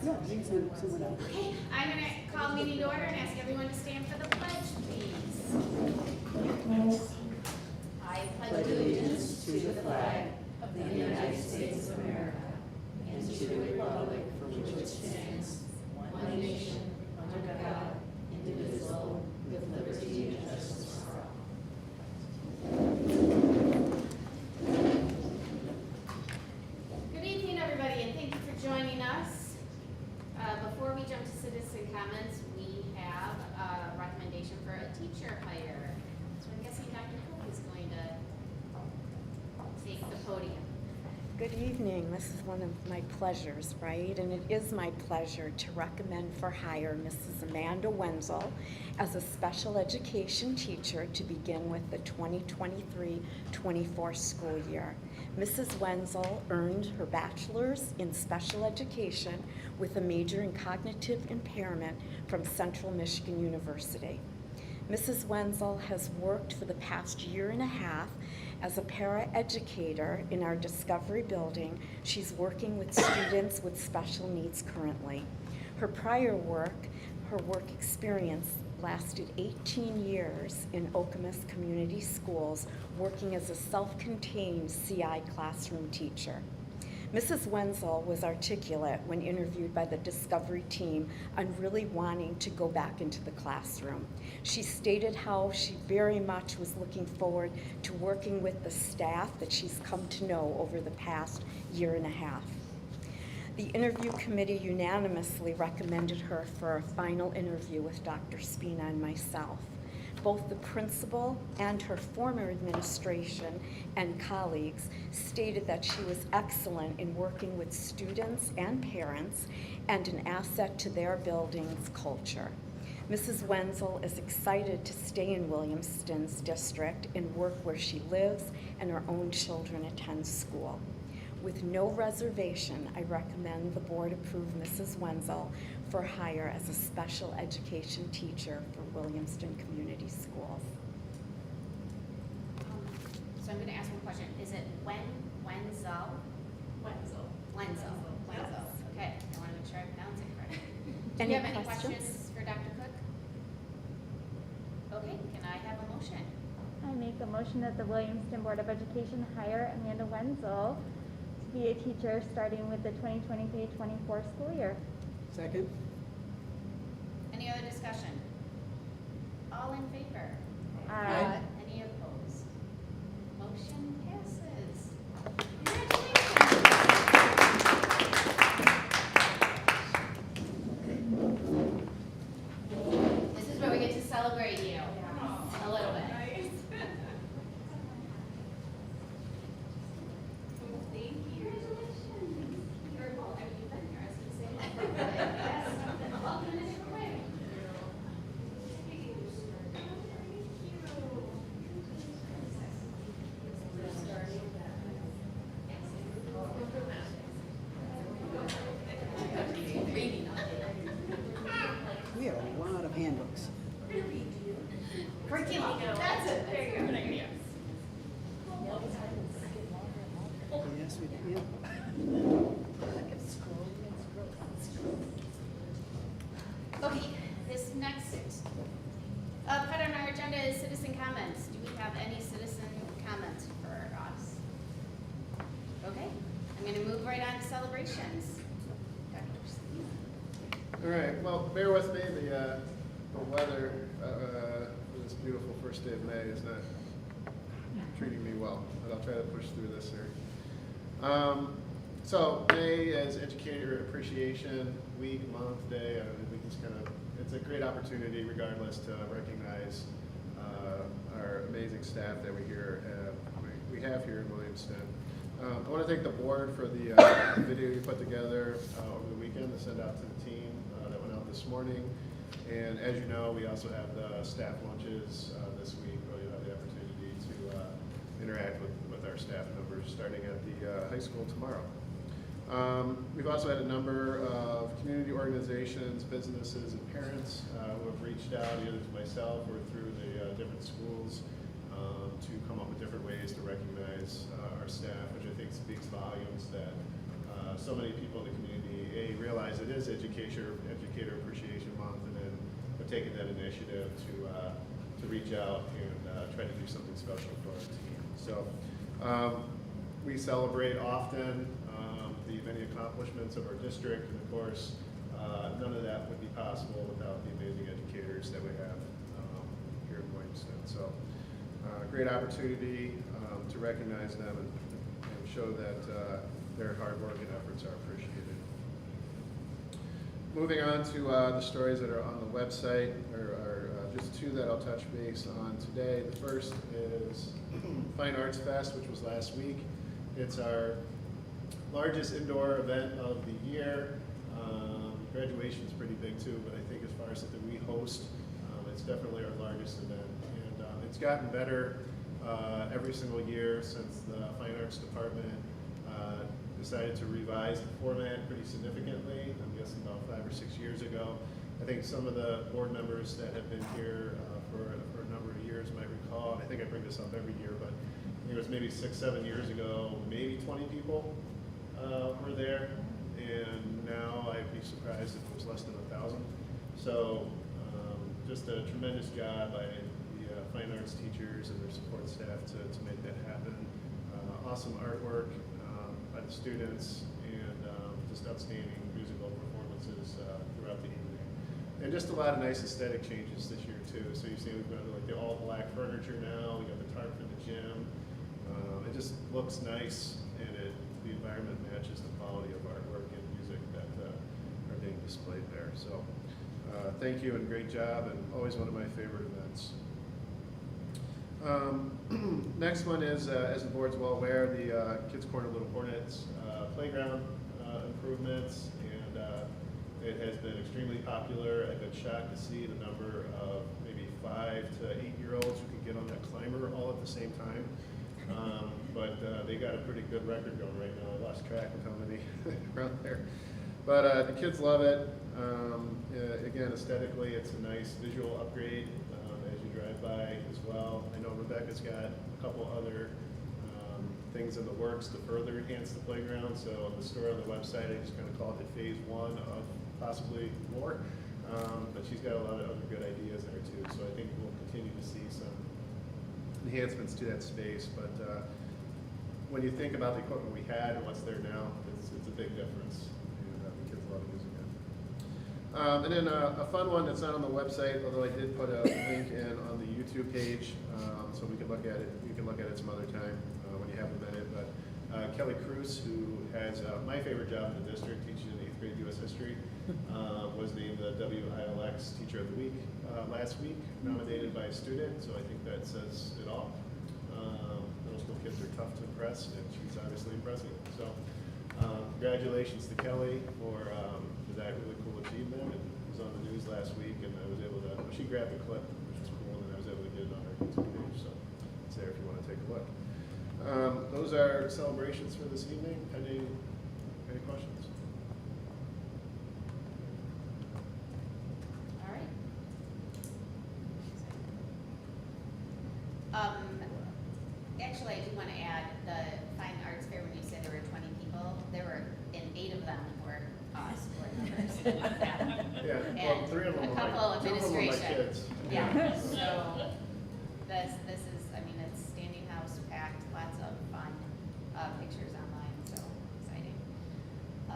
Okay, I'm going to call meeting to order and ask everyone to stand for the pledge, please. I pledge allegiance to the flag of the United States of America and to the republic for which it stands, one nation, under God, indivisible, with liberty and justice for all. Good evening, everybody, and thank you for joining us. Before we jump to citizen comments, we have a recommendation for a teacher hire. So I'm guessing Dr. Cook is going to take the podium. Good evening. This is one of my pleasures, right? And it is my pleasure to recommend for hire Mrs. Amanda Wenzel as a special education teacher to begin with the 2023-24 school year. Mrs. Wenzel earned her bachelor's in special education with a major in cognitive impairment from Central Michigan University. Mrs. Wenzel has worked for the past year and a half as a para-educator in our Discovery building. She's working with students with special needs currently. Her prior work, her work experience lasted 18 years in Okemos Community Schools, working as a self-contained CI classroom teacher. Mrs. Wenzel was articulate when interviewed by the Discovery team on really wanting to go back into the classroom. She stated how she very much was looking forward to working with the staff that she's come to know over the past year and a half. The interview committee unanimously recommended her for a final interview with Dr. Spina and myself. Both the principal and her former administration and colleagues stated that she was excellent in working with students and parents and an asset to their building's culture. Mrs. Wenzel is excited to stay in Williamston's district and work where she lives and her own children attend school. With no reservation, I recommend the board approve Mrs. Wenzel for hire as a special education teacher for Williamston Community Schools. So I'm going to ask one question. Is it Wenzel? Wenzel. Okay, I want to make sure I pronounce it correctly. Do you have any questions for Dr. Cook? Okay, can I have a motion? I make a motion that the Williamston Board of Education hire Amanda Wenzel to be a teacher starting with the 2023-24 school year. Second. Any other discussion? All in favor? Aye. Any opposed? Motion passes. Congratulations. This is where we get to celebrate you a little bit. Thank you. You're both. I mean, you've been here. I was going to say that. Yes. Welcome in a different way. We have a lot of handbooks. Curriculum. That's it. There you go. Yes, we do. Yeah. Okay, this next part on our agenda is citizen comments. Do we have any citizen comments for us? Okay, I'm going to move right on to celebrations. Dr. Steve. All right, well, bear with me. The weather for this beautiful first day of May is not treating me well, but I'll try to push through this here. So May is Educator Appreciation Week, month, day. We just it's a great opportunity, regardless, to recognize our amazing staff that we have here in Williamston. I want to thank the board for the video you put together over the weekend to send out to the team that went out this morning. And as you know, we also have the staff lunches this week where you have the opportunity to interact with our staff members starting at the high school tomorrow. We've also had a number of community organizations, businesses, and parents who have reached out either to myself or through the different schools to come up with different ways to recognize our staff, which I think speaks volumes that so many people in the community, A, realize it is Educator Appreciation Month, and then we're taking that initiative to reach out and try to do something special for our team. So we celebrate often the many accomplishments of our district, and of course, none of that would be possible without the amazing educators that we have here in Williamston. So great opportunity to recognize them and show that their hard work and efforts are appreciated. Moving on to the stories that are on the website, are just two that I'll touch base on today. The first is Fine Arts Fest, which was last week. It's our largest indoor event of the year. Graduation is pretty big too, but I think as far as that we host, it's definitely our largest event. And it's gotten better every single year since the Fine Arts Department decided to revise the format pretty significantly. I'm guessing about 5 or 6 years ago. I think some of the board members that have been here for a number of years might recall, and I think I bring this up every year, but it was maybe 6, 7 years ago, maybe 20 people were there, and now I'd be surprised if it was less than 1,000. So just a tremendous job by the fine arts teachers and their support staff to make that happen. Awesome artwork by the students, and just outstanding musical performances throughout the evening. And just a lot of nice aesthetic changes this year too. So you see we've got like the all black furniture now, we got the tarp for the gym. It just looks nice, and the environment matches the quality of artwork and music that are being displayed there. So thank you and great job, and always one of my favorite events. Next one is, as the board's well aware, the Kids Corner Little Hornets playground improvements, and it has been extremely popular. I've been shocked to see the number of maybe 5 to 8-year-olds who can get on that climber all at the same time. But they got a pretty good record going right now. I lost track of how many around there. But the kids love it. Again, aesthetically, it's a nice visual upgrade as you drive by as well. I know Rebecca's got a couple other things in the works to further enhance the playground. So on the store on the website, I just kind of called it phase 1 of possibly more. But she's got a lot of other good ideas there too. So I think we'll continue to see some enhancements to that space. But when you think about the equipment we had and what's there now, it's a big difference. And the kids love using it. And then a fun one that's not on the website, although I did put a link in on the YouTube page, so we can look at it. You can look at it some other time when you have a minute. But Kelly Cruz, who has my favorite job in the district, teaching in 8th grade U.S. history, was named the WILX Teacher of the Week last week, nominated by a student. So I think that says it all. Middle school kids are tough to impress, and she's obviously impressing. So congratulations to Kelly for that really cool achievement. It was on the news last week, and I was able to, she grabbed a clip, which was cool, and I was able to get it on our YouTube page. So it's there if you want to take a look. Those are celebrations for this evening. Any questions? All right. Actually, I do want to add the Fine Arts Fair. When you said there were 20 people, there were, and 8 of them were us, board members. Yeah, well, And 3 of them a were couple my, 2 of them were my administration. kids. Yeah, so this is, I mean, it's standing house packed, lots of fun pictures online, so exciting.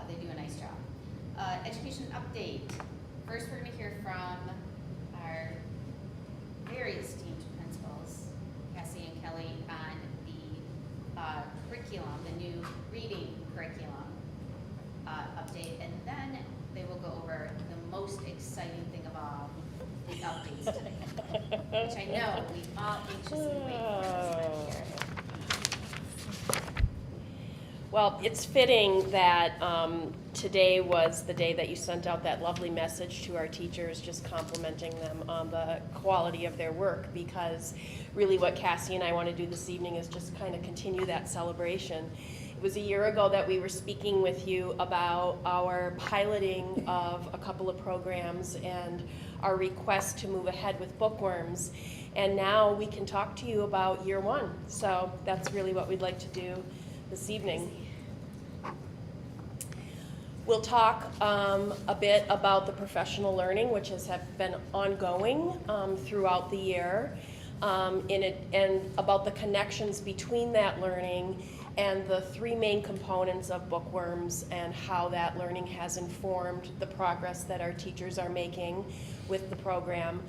They do a nice job. Education update. First, we're going to hear from our very esteemed principals, Cassie and Kelly, on the curriculum, the new reading curriculum update, and then they will go over the most exciting thing of all, the updates today, which I know we all anxiously wait for this time here. Well, it's fitting that today was the day that you sent out that lovely message to our teachers, just complimenting them on the quality of their work, because really what Cassie and I want to do this evening is just kind of continue that celebration. It was a year ago that we were speaking with you about our piloting of a couple of programs and our request to move ahead with bookworms. And now we can talk to you about year 1. So that's really what we'd like to do this evening. We'll talk a bit about the professional learning, which has been ongoing throughout the year, and about the connections between that learning and the three main components of bookworms and how that learning has informed the progress that our teachers are making with the program.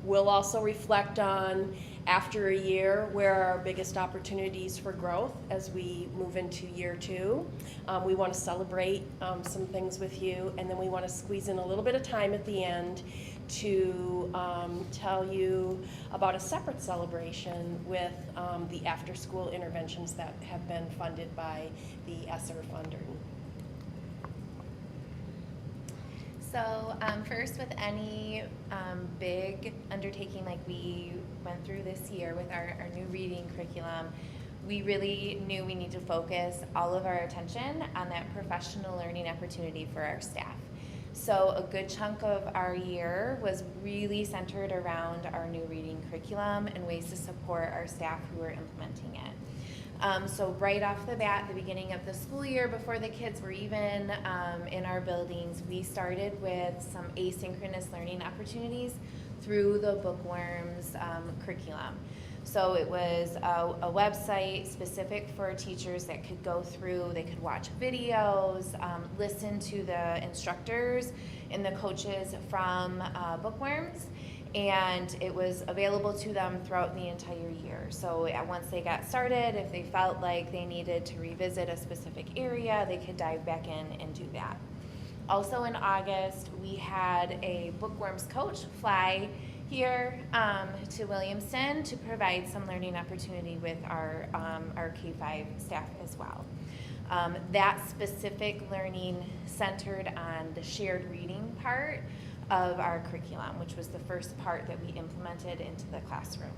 We'll also reflect on, after a year, where are our biggest opportunities for growth as we move into year 2. We want to celebrate some things with you, and then we want to squeeze in a little bit of time at the end to tell you about a separate celebration with the after-school interventions that have been funded by the ESSER funding. So first, with any big undertaking like we went through this year with our new reading curriculum, we really knew we need to focus all of our attention on that professional learning opportunity for our staff. So a good chunk of our year was really centered around our new reading curriculum and ways to support our staff who are implementing it. So right off the bat, the beginning of the school year, before the kids were even in our buildings, we started with some asynchronous learning opportunities through the Bookworms curriculum. So it was a website specific for teachers that could go through, they could watch videos, listen to the instructors and the coaches from Bookworms, and it was available to them throughout the entire year. So once they got started, if they felt like they needed to revisit a specific area, they could dive back in and do that. Also in August, we had a Bookworms coach fly here to Williamston to provide some learning opportunity with our K-5 staff as well. That specific learning centered on the shared reading part of our curriculum, which was the first part that we implemented into the classroom.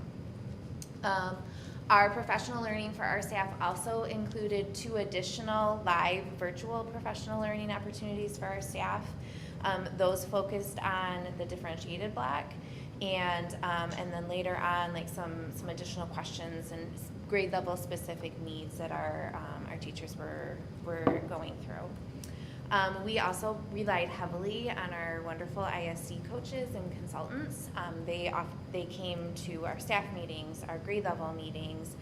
Our professional learning for our staff also included 2 additional live virtual professional learning opportunities for our staff. Those focused on the differentiated block, and then later on, like some additional questions and grade level specific needs that our teachers were going through. We also relied heavily on our wonderful ISD coaches and consultants. They came to our staff meetings, our grade level meetings,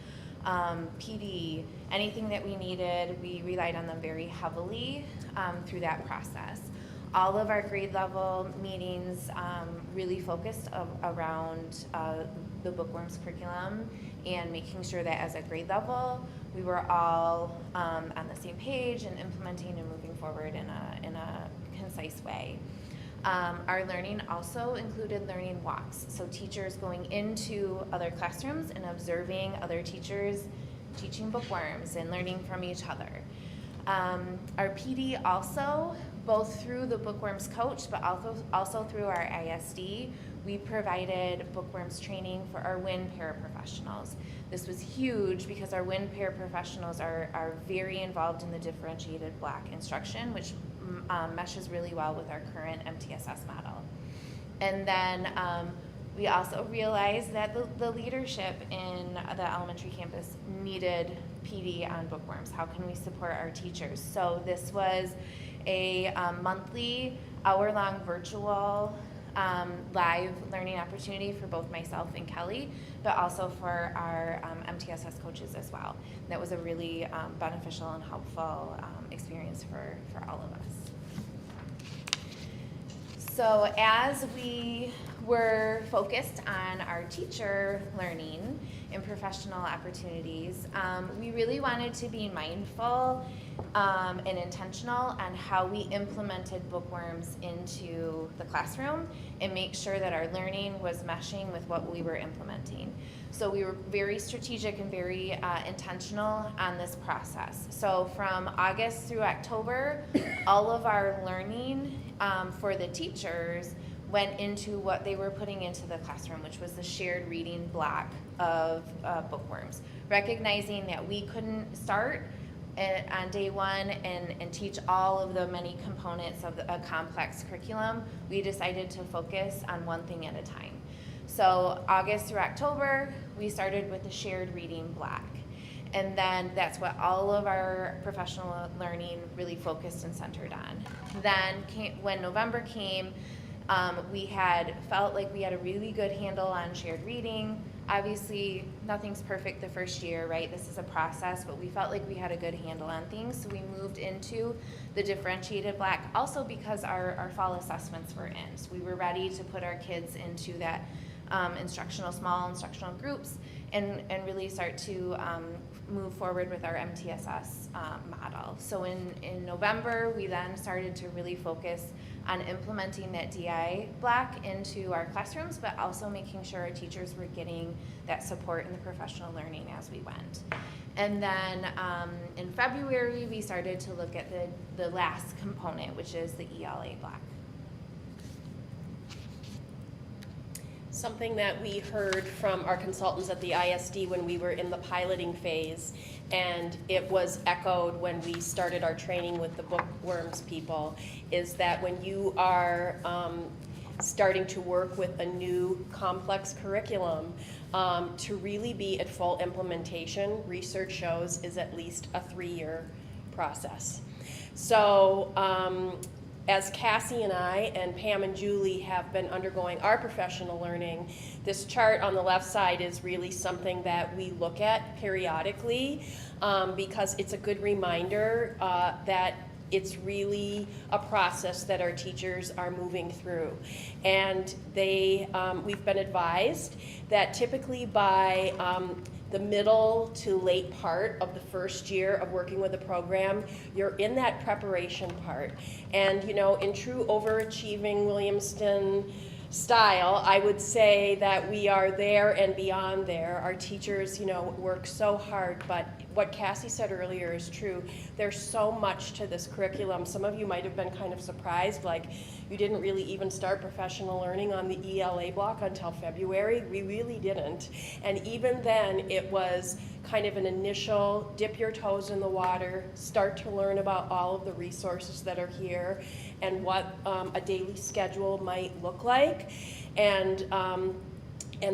PD, anything that we needed, we relied on them very heavily through that process. All of our grade level meetings really focused around the Bookworms curriculum and making sure that as a grade level, we were all on the same page and implementing and moving forward in a concise way. Our learning also included learning walks, so teachers going into other classrooms and observing other teachers teaching bookworms and learning from each other. Our PD also, both through the Bookworms coach, but also through our ISD, we provided Bookworms training for our WIN paraprofessionals. This was huge because our WIN paraprofessionals are very involved in the differentiated block instruction, which meshes really well with our current MTSS model. And then we also realized that the leadership in the elementary campus needed PD on Bookworms. How can we support our teachers? So this was a monthly, hour-long virtual live learning opportunity for both myself and Kelly, but also for our MTSS coaches as well. That was a really beneficial and helpful experience for all of us. So as we were focused on our teacher learning and professional opportunities, we really wanted to be mindful and intentional on how we implemented Bookworms into the classroom and make sure that our learning was meshing with what we were implementing. So we were very strategic and very intentional on this process. So from August through October, all of our learning for the teachers went into what they were putting into the classroom, which was the shared reading block of Bookworms. Recognizing that we couldn't start on day one and teach all of the many components of a complex curriculum, we decided to focus on one thing at a time. So August through October, we started with the shared reading block. And then that's what all of our professional learning really focused and centered on. Then when November came, we had felt like we had a really good handle on shared reading. Obviously, nothing's perfect the first year, right? This is a process, but we felt like we had a good handle on things, so we moved into the differentiated black, also because our fall assessments were in. So we were ready to put our kids into that small instructional groups and really start to move forward with our MTSS model. So in November, we then started to really focus on implementing that DI block into our classrooms, but also making sure our teachers were getting that support in the professional learning as we went. And then in February, we started to look at the last component, which is the ELA block. Something that we heard from our consultants at the ISD when we were in the piloting phase, and it was echoed when we started our training with the bookworms people, is that when you are starting to work with a new complex curriculum, to really be at full implementation, research shows is at least a 3-year process. So as Cassie and I and Pam and Julie have been undergoing our professional learning, this chart on the left side is really something that we look at periodically because it's a good reminder that it's really a process that our teachers are moving through. And we've been advised that typically by the middle to late part of the first year of working with a program, you're in that preparation part. And in true overachieving Williamston style, I would say that we are there and beyond there. Our teachers, work so hard, but what Cassie said earlier is true. There's so much to this curriculum. Some of you might have been kind of surprised, like you didn't really even start professional learning on the ELA block until February. We really didn't. And even then, it was kind of an initial dip your toes in the water, start to learn about all of the resources that are here and what a daily schedule might look like. And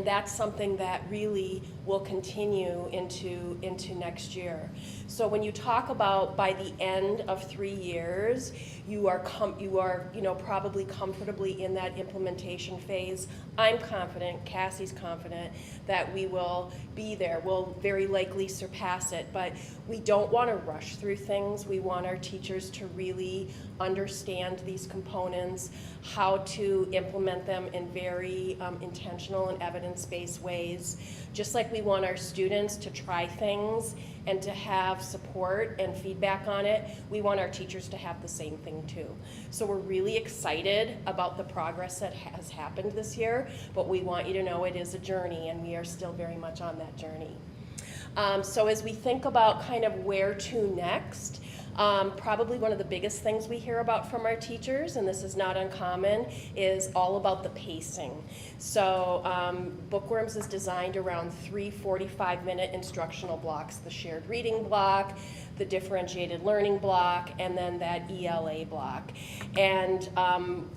that's something that really will continue into next year. So when you talk about by the end of 3 years, you are probably comfortably in that implementation phase. I'm confident, Cassie's confident, that we will be there. We'll very likely surpass it, but we don't want to rush through things. We want our teachers to really understand these components, how to implement them in very intentional and evidence-based ways. Just like we want our students to try things and to have support and feedback on it, we want our teachers to have the same thing too. So we're really excited about the progress that has happened this year, but we want you to know it is a journey and we are still very much on that journey. So as we think about kind of where to next, probably one of the biggest things we hear about from our teachers, and this is not uncommon, is all about the pacing. So Bookworms is designed around 3 45-minute instructional blocks: the shared reading block, the differentiated learning block, and then that ELA block. And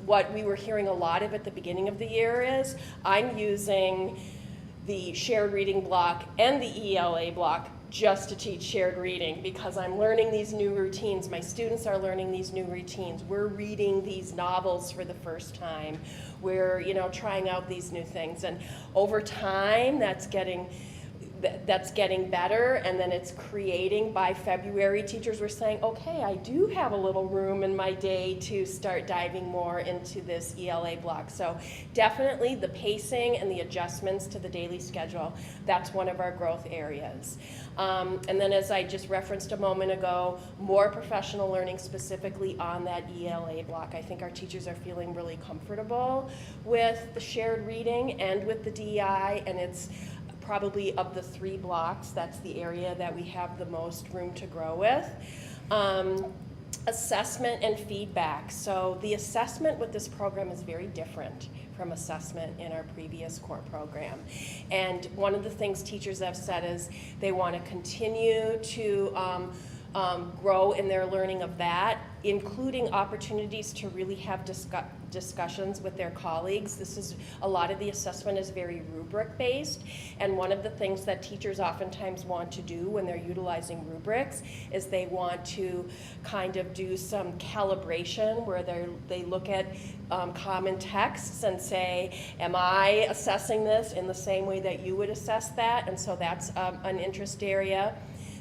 what we were hearing a lot of at the beginning of the year is, I'm using the shared reading block and the ELA block just to teach shared reading because I'm learning these new routines. My students are learning these new routines. We're reading these novels for the first time. We're, trying out these new things. And over time, that's getting better, and then it's creating, by February, teachers were saying, okay, I do have a little room in my day to start diving more into this ELA block. So definitely the pacing and the adjustments to the daily schedule, that's one of our growth areas. And then as I just referenced a moment ago, more professional learning specifically on that ELA block. I think our teachers are feeling really comfortable with the shared reading and with the DEI, and it's probably of the 3 blocks, that's the area that we have the most room to grow with. Assessment and feedback. So the assessment with this program is very different from assessment in our previous core program. And one of the things teachers have said is they want to continue to grow in their learning of that. including opportunities to really have discussions with their colleagues. A lot of the assessment is very rubric based, and one of the things that teachers oftentimes want to do when they're utilizing rubrics is they want to kind of do some calibration where they look at common texts and say, am I assessing this in the same way that you would assess that? And so that's an interest area.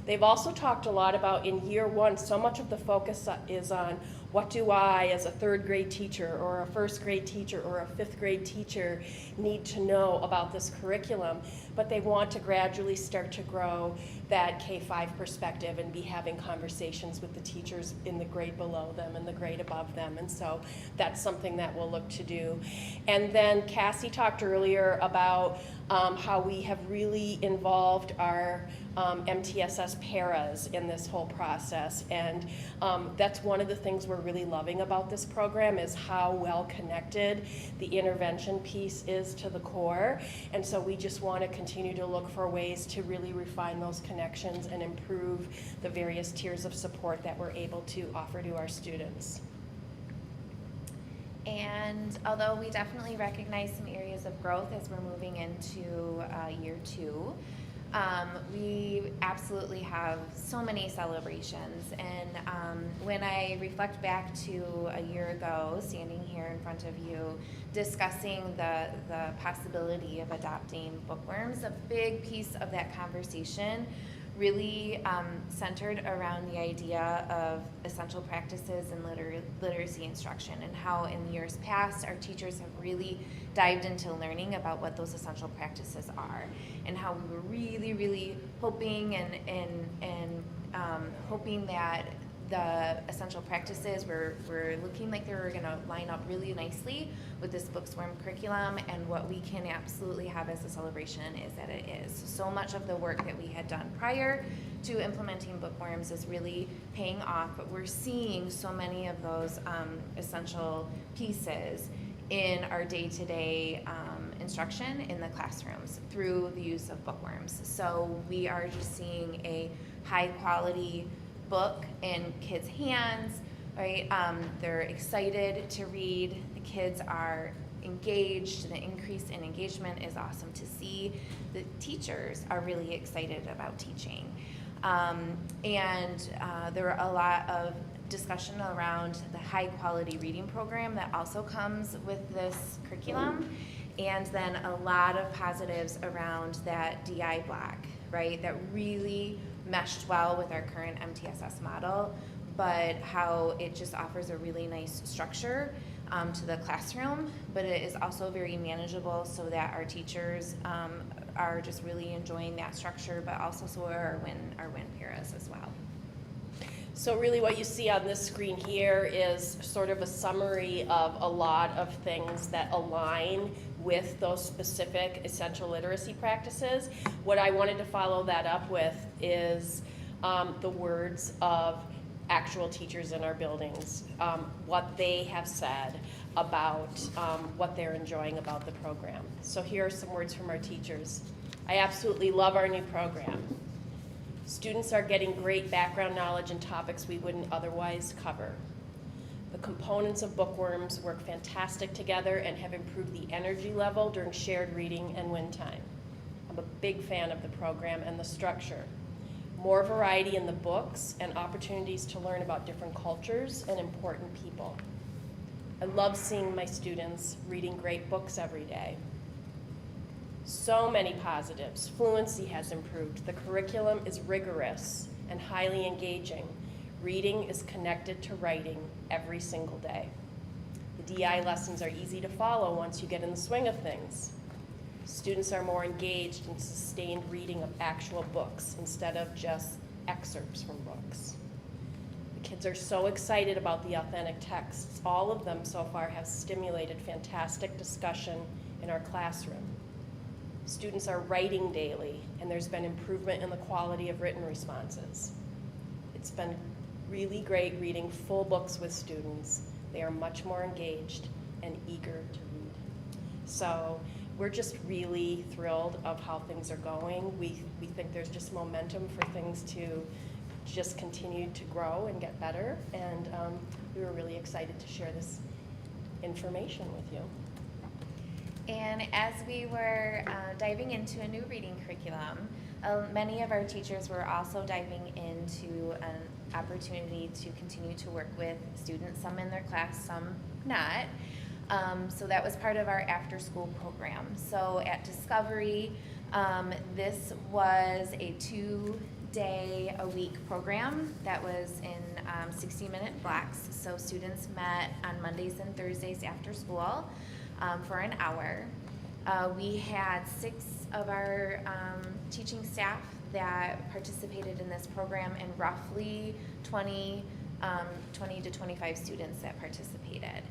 They've also talked a lot about in year one, so much of the focus is on what do I, as a third grade teacher or a first grade teacher or a fifth grade teacher, need to know about this curriculum. But they want to gradually start to grow that K-5 perspective and be having conversations with the teachers in the grade below them and the grade above them. And so that's something that we'll look to do. And then Cassie talked earlier about how we have really involved our MTSS paras in this whole process. And that's one of the things we're really loving about this program is how well connected the intervention piece is to the core. And so we just want to continue to look for ways to really refine those connections and improve the various tiers of support that we're able to offer to our students. And although we definitely recognize some areas of growth as we're moving into year two, we absolutely have so many celebrations. And when I reflect back to a year ago, standing here in front of you, discussing the possibility of adopting bookworms, a big piece of that conversation really centered around the idea of essential practices in literacy instruction, and how in years past our teachers have really dived into learning about what those essential practices are, and how we were really hoping and hoping that the essential practices were looking like they were going to line up really nicely with this bookworm curriculum. And what we can absolutely have as a celebration is that it is. So much of the work that we had done prior to implementing bookworms is really paying off, but we're seeing so many of those essential pieces in our day-to-day instruction in the classrooms through the use of bookworms. So we are just seeing a high-quality book in kids' hands, right? They're excited to read. The kids are engaged. The increase in engagement is awesome to see. The teachers are really excited about teaching. There were a lot of discussion around the high-quality reading program that also comes with this curriculum, and then a lot of positives around that DI block, right? That really meshed well with our current MTSS model, but how it just offers a really nice structure to the classroom, but it is also very manageable so that our teachers are just really enjoying that structure, but also so are our WIN paras as well. So really what you see on this screen here is sort of a summary of a lot of things that align with those specific essential literacy practices. What I wanted to follow that up with is the words of actual teachers in our buildings, what they have said about what they're enjoying about the program. So here are some words from our teachers. I absolutely love our new program. Students are getting great background knowledge in topics we wouldn't otherwise cover. The components of bookworms work fantastic together and have improved the energy level during shared reading and win time. I'm a big fan of the program and the structure. More variety in the books and opportunities to learn about different cultures and important people. I love seeing my students reading great books every day. So many positives. Fluency has improved. The curriculum is rigorous and highly engaging. Reading is connected to writing every single day. The DI lessons are easy to follow once you get in the swing of things. Students are more engaged in sustained reading of actual books instead of just excerpts from books. The kids are so excited about the authentic texts. All of them so far have stimulated fantastic discussion in our classroom. Students are writing daily, and there's been improvement in the quality of written responses. It's been really great reading full books with students. They are much more engaged and eager to read. So we're just really thrilled of how things are going. We think there's just momentum for things to just continued to grow and get better, and we were really excited to share this information with you. And as we were diving into a new reading curriculum, many of our teachers were also diving into an opportunity to continue to work with students, some in their class, some not. So that was part of our after-school program. So at Discovery, this was a 2-day-a-week program that was in 60-minute blocks. So students met on Mondays and Thursdays after school for an hour. We had 6 of our teaching staff that participated in this program, and roughly 20 to 25 students that participated.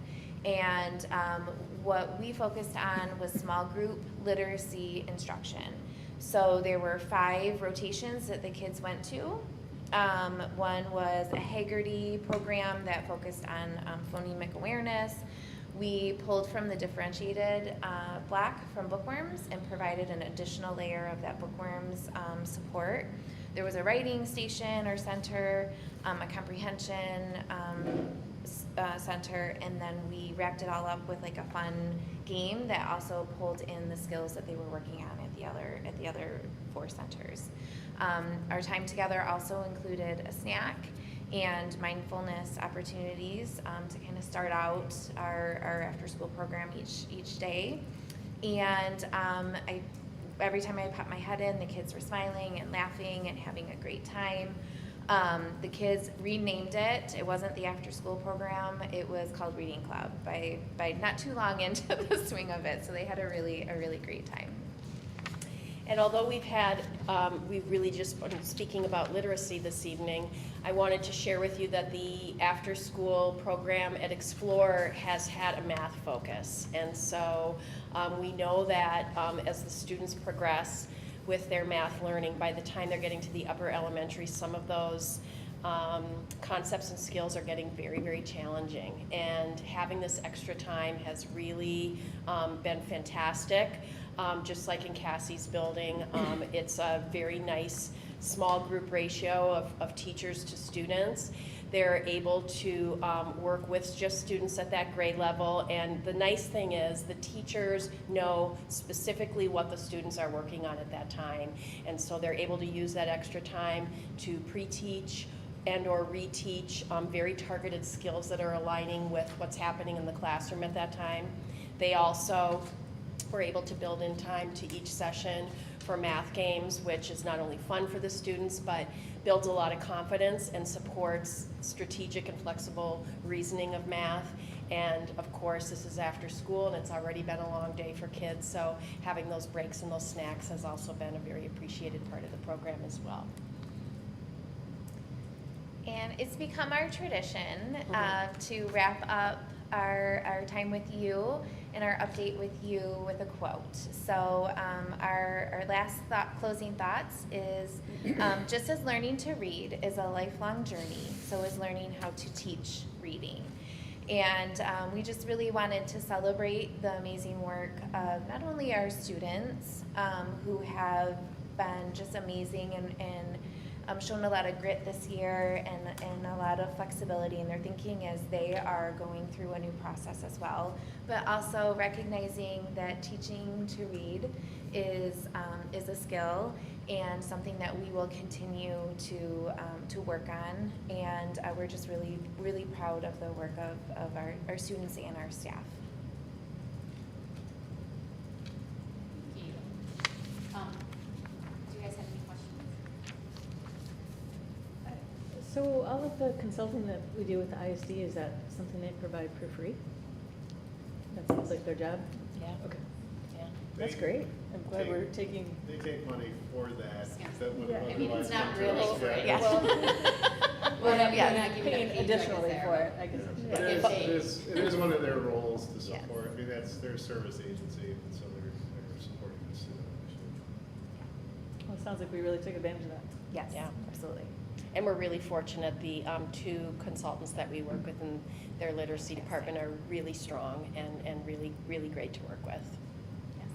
And what we focused on was small group literacy instruction. So there were 5 rotations that the kids went to. One was a Haggerty program that focused on phonemic awareness. We pulled from the differentiated block from bookworms and provided an additional layer of that bookworms support. There was a writing station or center, a comprehension center, and then we wrapped it all up with like a fun game that also pulled in the skills that they were working on at the other 4 centers. Our time together also included a snack and mindfulness opportunities to kind of start out our after-school program each day. And every time I popped my head in, the kids were smiling and laughing and having a great time. The kids renamed it. It wasn't the after-school program. It was called Reading Club by not too long into the swing of it. So they had a really great time. And although we've really just been speaking about literacy this evening, I wanted to share with you that the after-school program at Explore has had a math focus. And so we know that as the students progress with their math learning, by the time they're getting to the upper elementary, some of those concepts and skills are getting very challenging. And having this extra time has really been fantastic. Just like in Cassie's building, it's a very nice small group ratio of teachers to students. They're able to work with just students at that grade level, and the nice thing is the teachers know specifically what the students are working on at that time, and so they're able to use that extra time to pre-teach and or reteach very targeted skills that are aligning with what's happening in the classroom at that time. They also were able to build in time to each session for math games, which is not only fun for the students, but builds a lot of confidence and supports strategic and flexible reasoning of math. And of course, this is after school, and it's already been a long day for kids, so having those breaks and those snacks has also been a very appreciated part of the program as well. And it's become our tradition to wrap up our time with you and our update with you with a quote. So our last closing thoughts is just as learning to read is a lifelong journey, so is learning how to teach reading. And we just really wanted to celebrate the amazing work of not only our students who have been just amazing and shown a lot of grit this year and a lot of flexibility in their thinking as they are going through a new process as well. But also recognizing that teaching to read is a skill and something that we will continue to work on. And we're just really proud of the work of our students and our staff. Thank you. Do you guys have any questions? So all of the consulting that we do with the ISD, is that something they provide for free? That seems like their job? Yeah. Okay, Yeah. that's great. I'm glad we're taking. They take money for that. Yeah. That would Yeah. I mean, it's otherwise not come to really us. free. Yeah. We're not Yeah. giving Paying a paycheck additionally there, for it, I guess. Yeah. Yeah. It is one of their roles to Yes. support. I mean, that's their service agency, and so they're supporting the student initiative. Well, it sounds like we really took advantage of that. Yes, Yeah. absolutely. And we're really fortunate, the 2 consultants that we work with in their literacy department are really strong and really great to work with. Yes.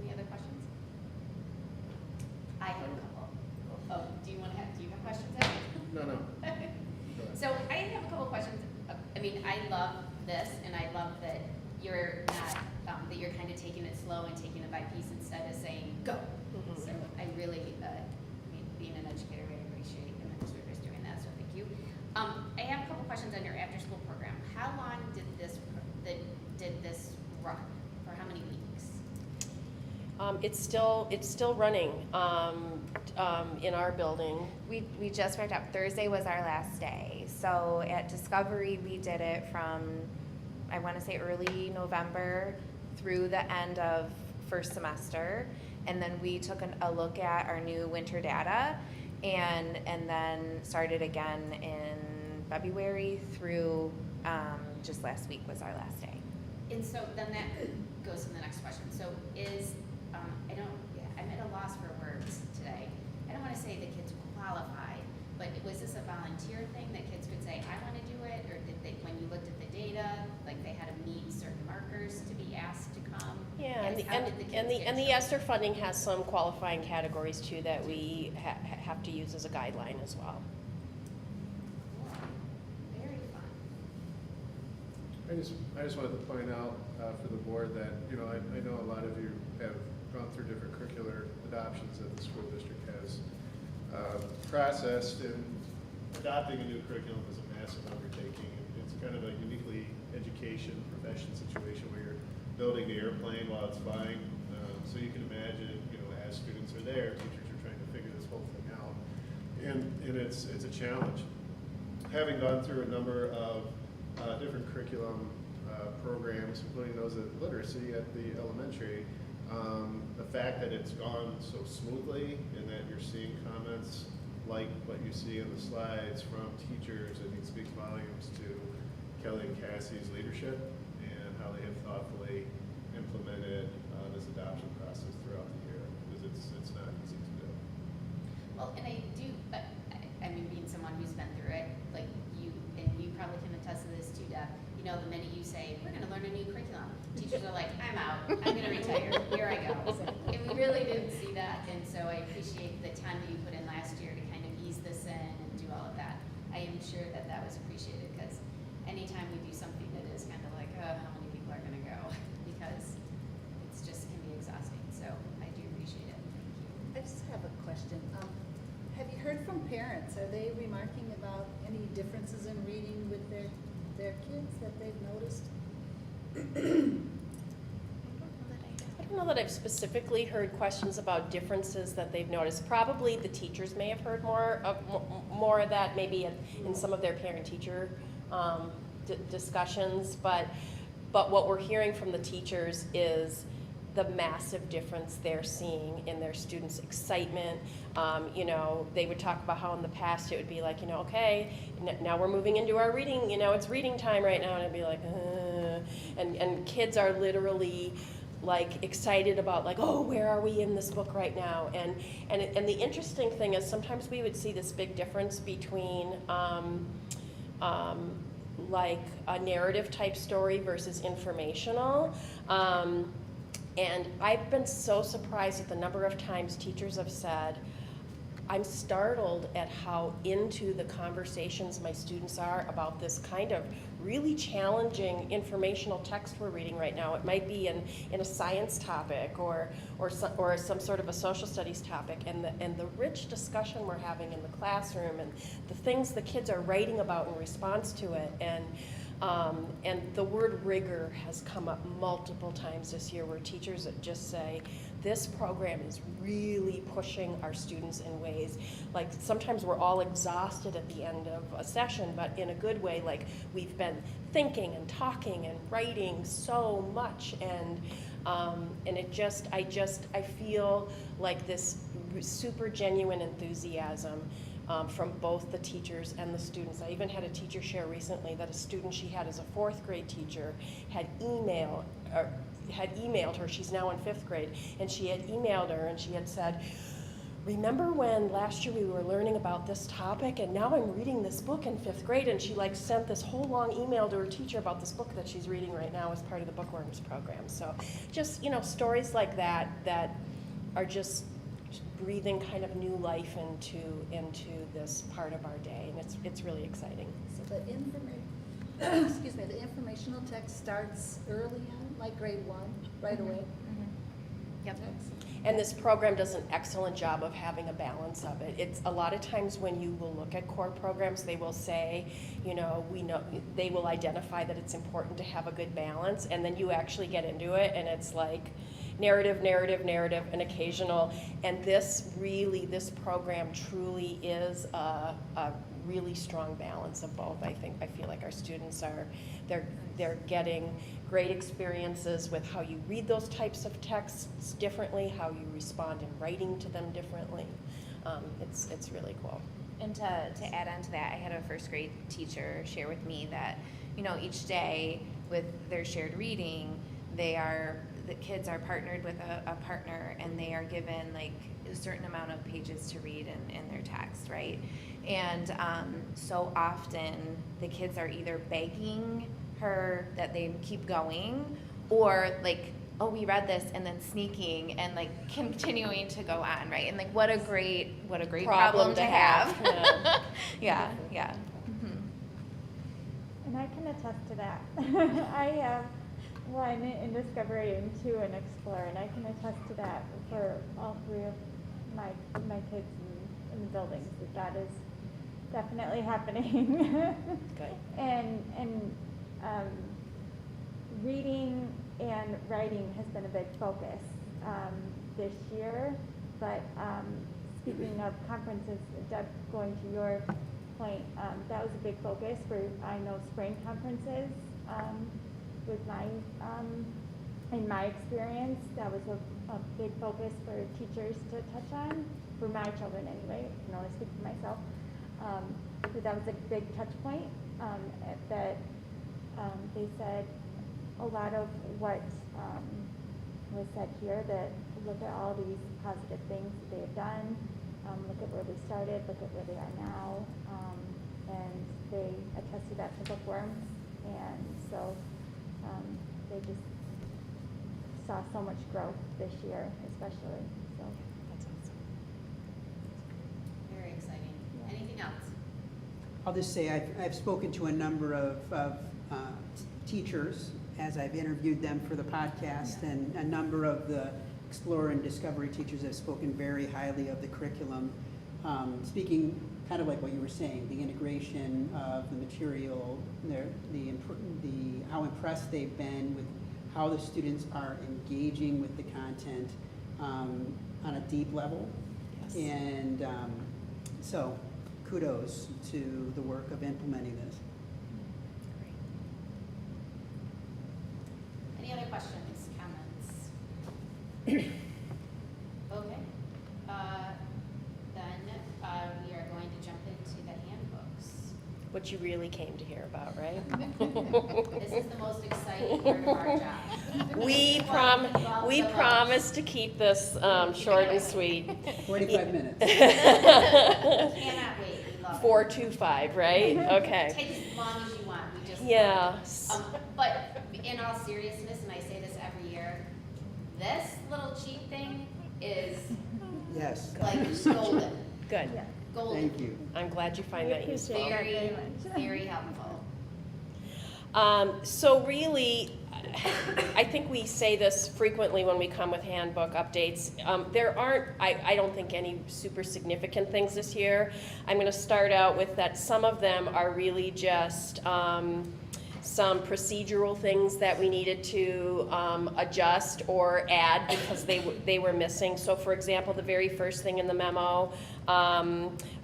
Any other questions? I have a couple. Oh, mean, I love this, and I love that you're not, that you're kind of taking it slow and taking it by piece instead of saying, go. Mhm. So I really, being an educator, I appreciate administrators doing that, so thank you. I have a couple questions on your after-school program. How long did this run? For how many weeks? It's still running in our building. We just wrapped up. Thursday was our last day. So at Discovery, we did it from, I want to say early November through the end of first semester. And then we took a look at our new winter data and then started again in February through just last week was our last day. And so then that goes to the next question. So I'm at a loss for words today. I don't want to say the kids qualified, but was this a volunteer thing that kids could say, I want to do it? Or did they, when you looked at the data, like they had to meet certain markers to be asked to come? Yeah, How did the kids and the get ESSER funding has some qualifying categories too that we have to use as a guideline as well. Very fun. I just wanted to point out for the board that, I know a lot of you have gone through different curricular adoptions that the school district has processed, and adopting a new curriculum is a massive undertaking. It's kind of a uniquely education profession situation where you're building the airplane while it's flying. So you can imagine, as students are there, teachers are trying to figure this whole thing out, and it's a challenge. Having gone through a number of different curriculum programs, including those at literacy at the elementary, the fact that it's gone so smoothly and that you're seeing comments like what you see in the slides from teachers, I think speaks volumes to Kelly and Cassie's leadership and how they have thoughtfully implemented this adoption process throughout the year, because it's not easy to do. Well, and I do, I mean, being someone who's been through it, like you, and you probably can attest to this too, Deb, the minute you say, we're gonna learn a new curriculum, teachers are like, I'm out, I'm gonna retire, here I go. And we really didn't see that, and so I appreciate the time that you put in last year to kind of ease this in and do all of that. I am sure that that was appreciated, because anytime we do something that is kind of like, how many people are gonna go? Because it's just can be exhausting, so I do appreciate it, thank you. I just have a question. Have you heard from parents? Are they remarking about any differences in reading with their kids that they've noticed? I don't know that I've specifically heard questions about differences that they've noticed. Probably the teachers may have heard more of that, maybe in some of their parent-teacher discussions. But what we're hearing from the teachers is the massive difference they're seeing in their students' excitement. They would talk about how in the past it would be like, okay, now we're moving into our reading, it's reading time right now, and it'd be like, and kids are literally like excited about like, oh, where are we in this book right now? And the interesting thing is sometimes we would see this big difference between like a narrative type story versus informational. And I've been so surprised at the number of times teachers have said, I'm startled at how into the conversations my students are about this kind of really challenging informational text we're reading right now. It might be in a science topic or some sort of a social studies topic, and the rich discussion we're having in the classroom and the things the kids are writing about in response to it. And the word rigor has come up multiple times this year, where teachers just say, this program is really pushing our students in ways, like sometimes we're all exhausted at the end of a session, but in a good way, like we've been thinking and talking and writing so much, and I feel like this super genuine enthusiasm from both the teachers and the students. I even had a teacher share recently that a student she had as a 4th grade teacher had emailed her. She's now in 5th grade, and she had emailed her and she had said, remember when last year we were learning about this topic, and now I'm reading this book in 5th grade? And she like sent this whole long email to her teacher about this book that she's reading right now as part of the Bookworms program. So just, stories like that are just breathing kind of new life into this part of our day, and it's really exciting. So the excuse me, the informational text starts early on, like grade 1, right away? Yep. Excellent. And this program does an excellent job of having a balance of it. It's a lot of times when you will look at core programs, they will say, you know, they will identify that it's important to have a good balance, and then you actually get into it, and it's like narrative, narrative, narrative, and occasional. And this program truly is a really strong balance of both. I feel like our students they're getting great experiences with how you read those types of texts differently, how you respond in writing to them differently. It's really cool. And to add on to that, I had a first grade teacher share with me that, you know, each day with their shared reading, the kids are partnered with a partner, and they are given like a certain amount of pages to read in their text, right? And so often the kids are either begging her that they keep going, or like, oh, we read this, and then sneaking and like continuing to go on, right? And like, what a great problem to have. Yeah. Mhm. And I can attest to that. I have one in Discovery and 2 in Explorer, and I can attest to that for all 3 of my kids in the buildings, that is definitely happening. Good. And reading and writing has been a big focus this year, but speaking of conferences, Deb, going to your point, that was a big focus for, I know, spring conferences. With in my experience, that was a big focus for teachers to touch on, for my children anyway, I can only speak for myself. But that was a big touch point, that they said a lot of what was said here, that look at all these positive things that they have done, look at where we started, look at where they are now, and they attested that to bookworms, and so they just saw so much growth this year, especially. So That's awesome. Very exciting. Anything else? I'll just say I've spoken to a number of teachers as I've interviewed them for the podcast, and a number of the Explorer and Discovery teachers have spoken very highly of the curriculum, speaking kind of like what you were saying, the integration of the material, how impressed they've been with how the students are engaging with the content on a deep level. Yes. And so kudos to the work of implementing this. Any other questions, comments? Okay. Then we are going to jump into the handbooks. What you really came to hear about, right? This is the most exciting part of our job. We The promise to keep this short and sweet. 45 minutes. most. Cannot wait. We love it. 4-5, right? Okay. Take as long as you want. We just Yeah. But in all seriousness, and I say this every year, this little cheat thing is Yes. like golden. Good. yeah, Golden. Thank you. I'm glad you find we that useful. appreciate that very much. Very helpful. So really, I think we say this frequently when we come with handbook updates. There aren't, I don't think, any super significant things this year. I'm going to start out with that some of them are really just some procedural things that we needed to adjust or add because they were missing. So for example, the very first thing in the memo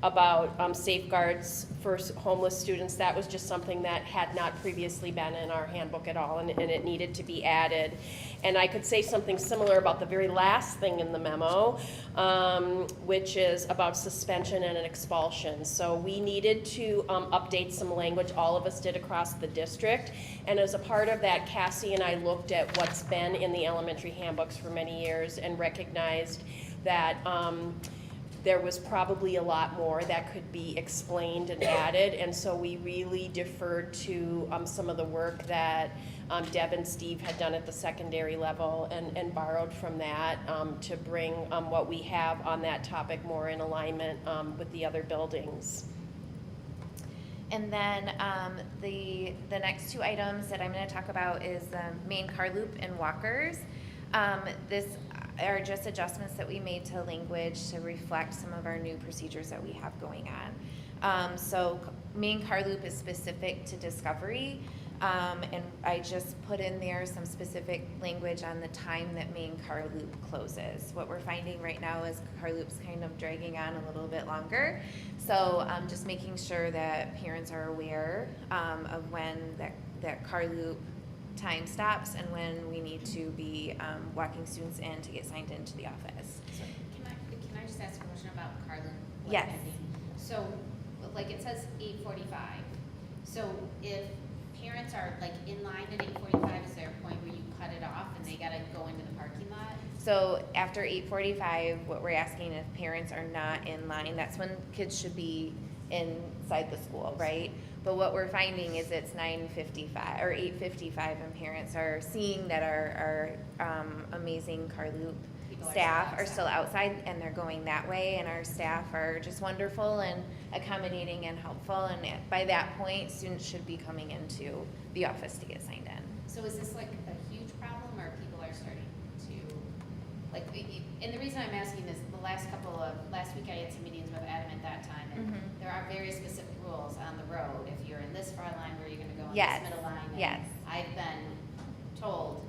about safeguards for homeless students, that was just something that had not previously been in our handbook at all, and it needed to be added. And I could say something similar about the very last thing in the memo, which is about suspension and an expulsion. So we needed to update some language, all of us did across the district, and as a part of that, Cassie and I looked at what's been in the elementary handbooks for many years and recognized that there was probably a lot more that could be explained and added, and so we really deferred to some of the work that Deb and Steve had done at the secondary level and borrowed from that to bring what we have on that topic more in alignment with the other buildings. And then the next two items that I'm going to talk about is the main car loop and walkers. This are just adjustments that we made to language to reflect some of our new procedures that we have going on. So main car loop is specific to discovery. And I just put in there some specific language on the time that main car loop closes. What we're finding right now is car loop's kind of dragging on a little bit longer. So just making sure that parents are aware of when that car loop time stops and when we need to be walking students in to get signed into the office. So can I just ask a question about car loop? Yes. So, like it says 8:45. So if parents are like in line at 8:45, is there a point where you cut it off and they gotta go into the parking lot? So after 8:45, what we're asking if parents are not in line, that's when kids should be inside the school, right? But what we're finding is it's 9:55 or 8:55 and parents are seeing that our amazing car loop staff are still outside and they're going that way, and our staff are just wonderful and accommodating and helpful, and by that point students should be coming into the office to get signed in. So is this like a huge problem, or people are starting to, like, and the reason I'm asking this, last week I had some meetings with Adam at that time, and there are very specific rules on the road. If you're in this far line, where you're gonna go in Yes. this middle line. And Yes. I've been told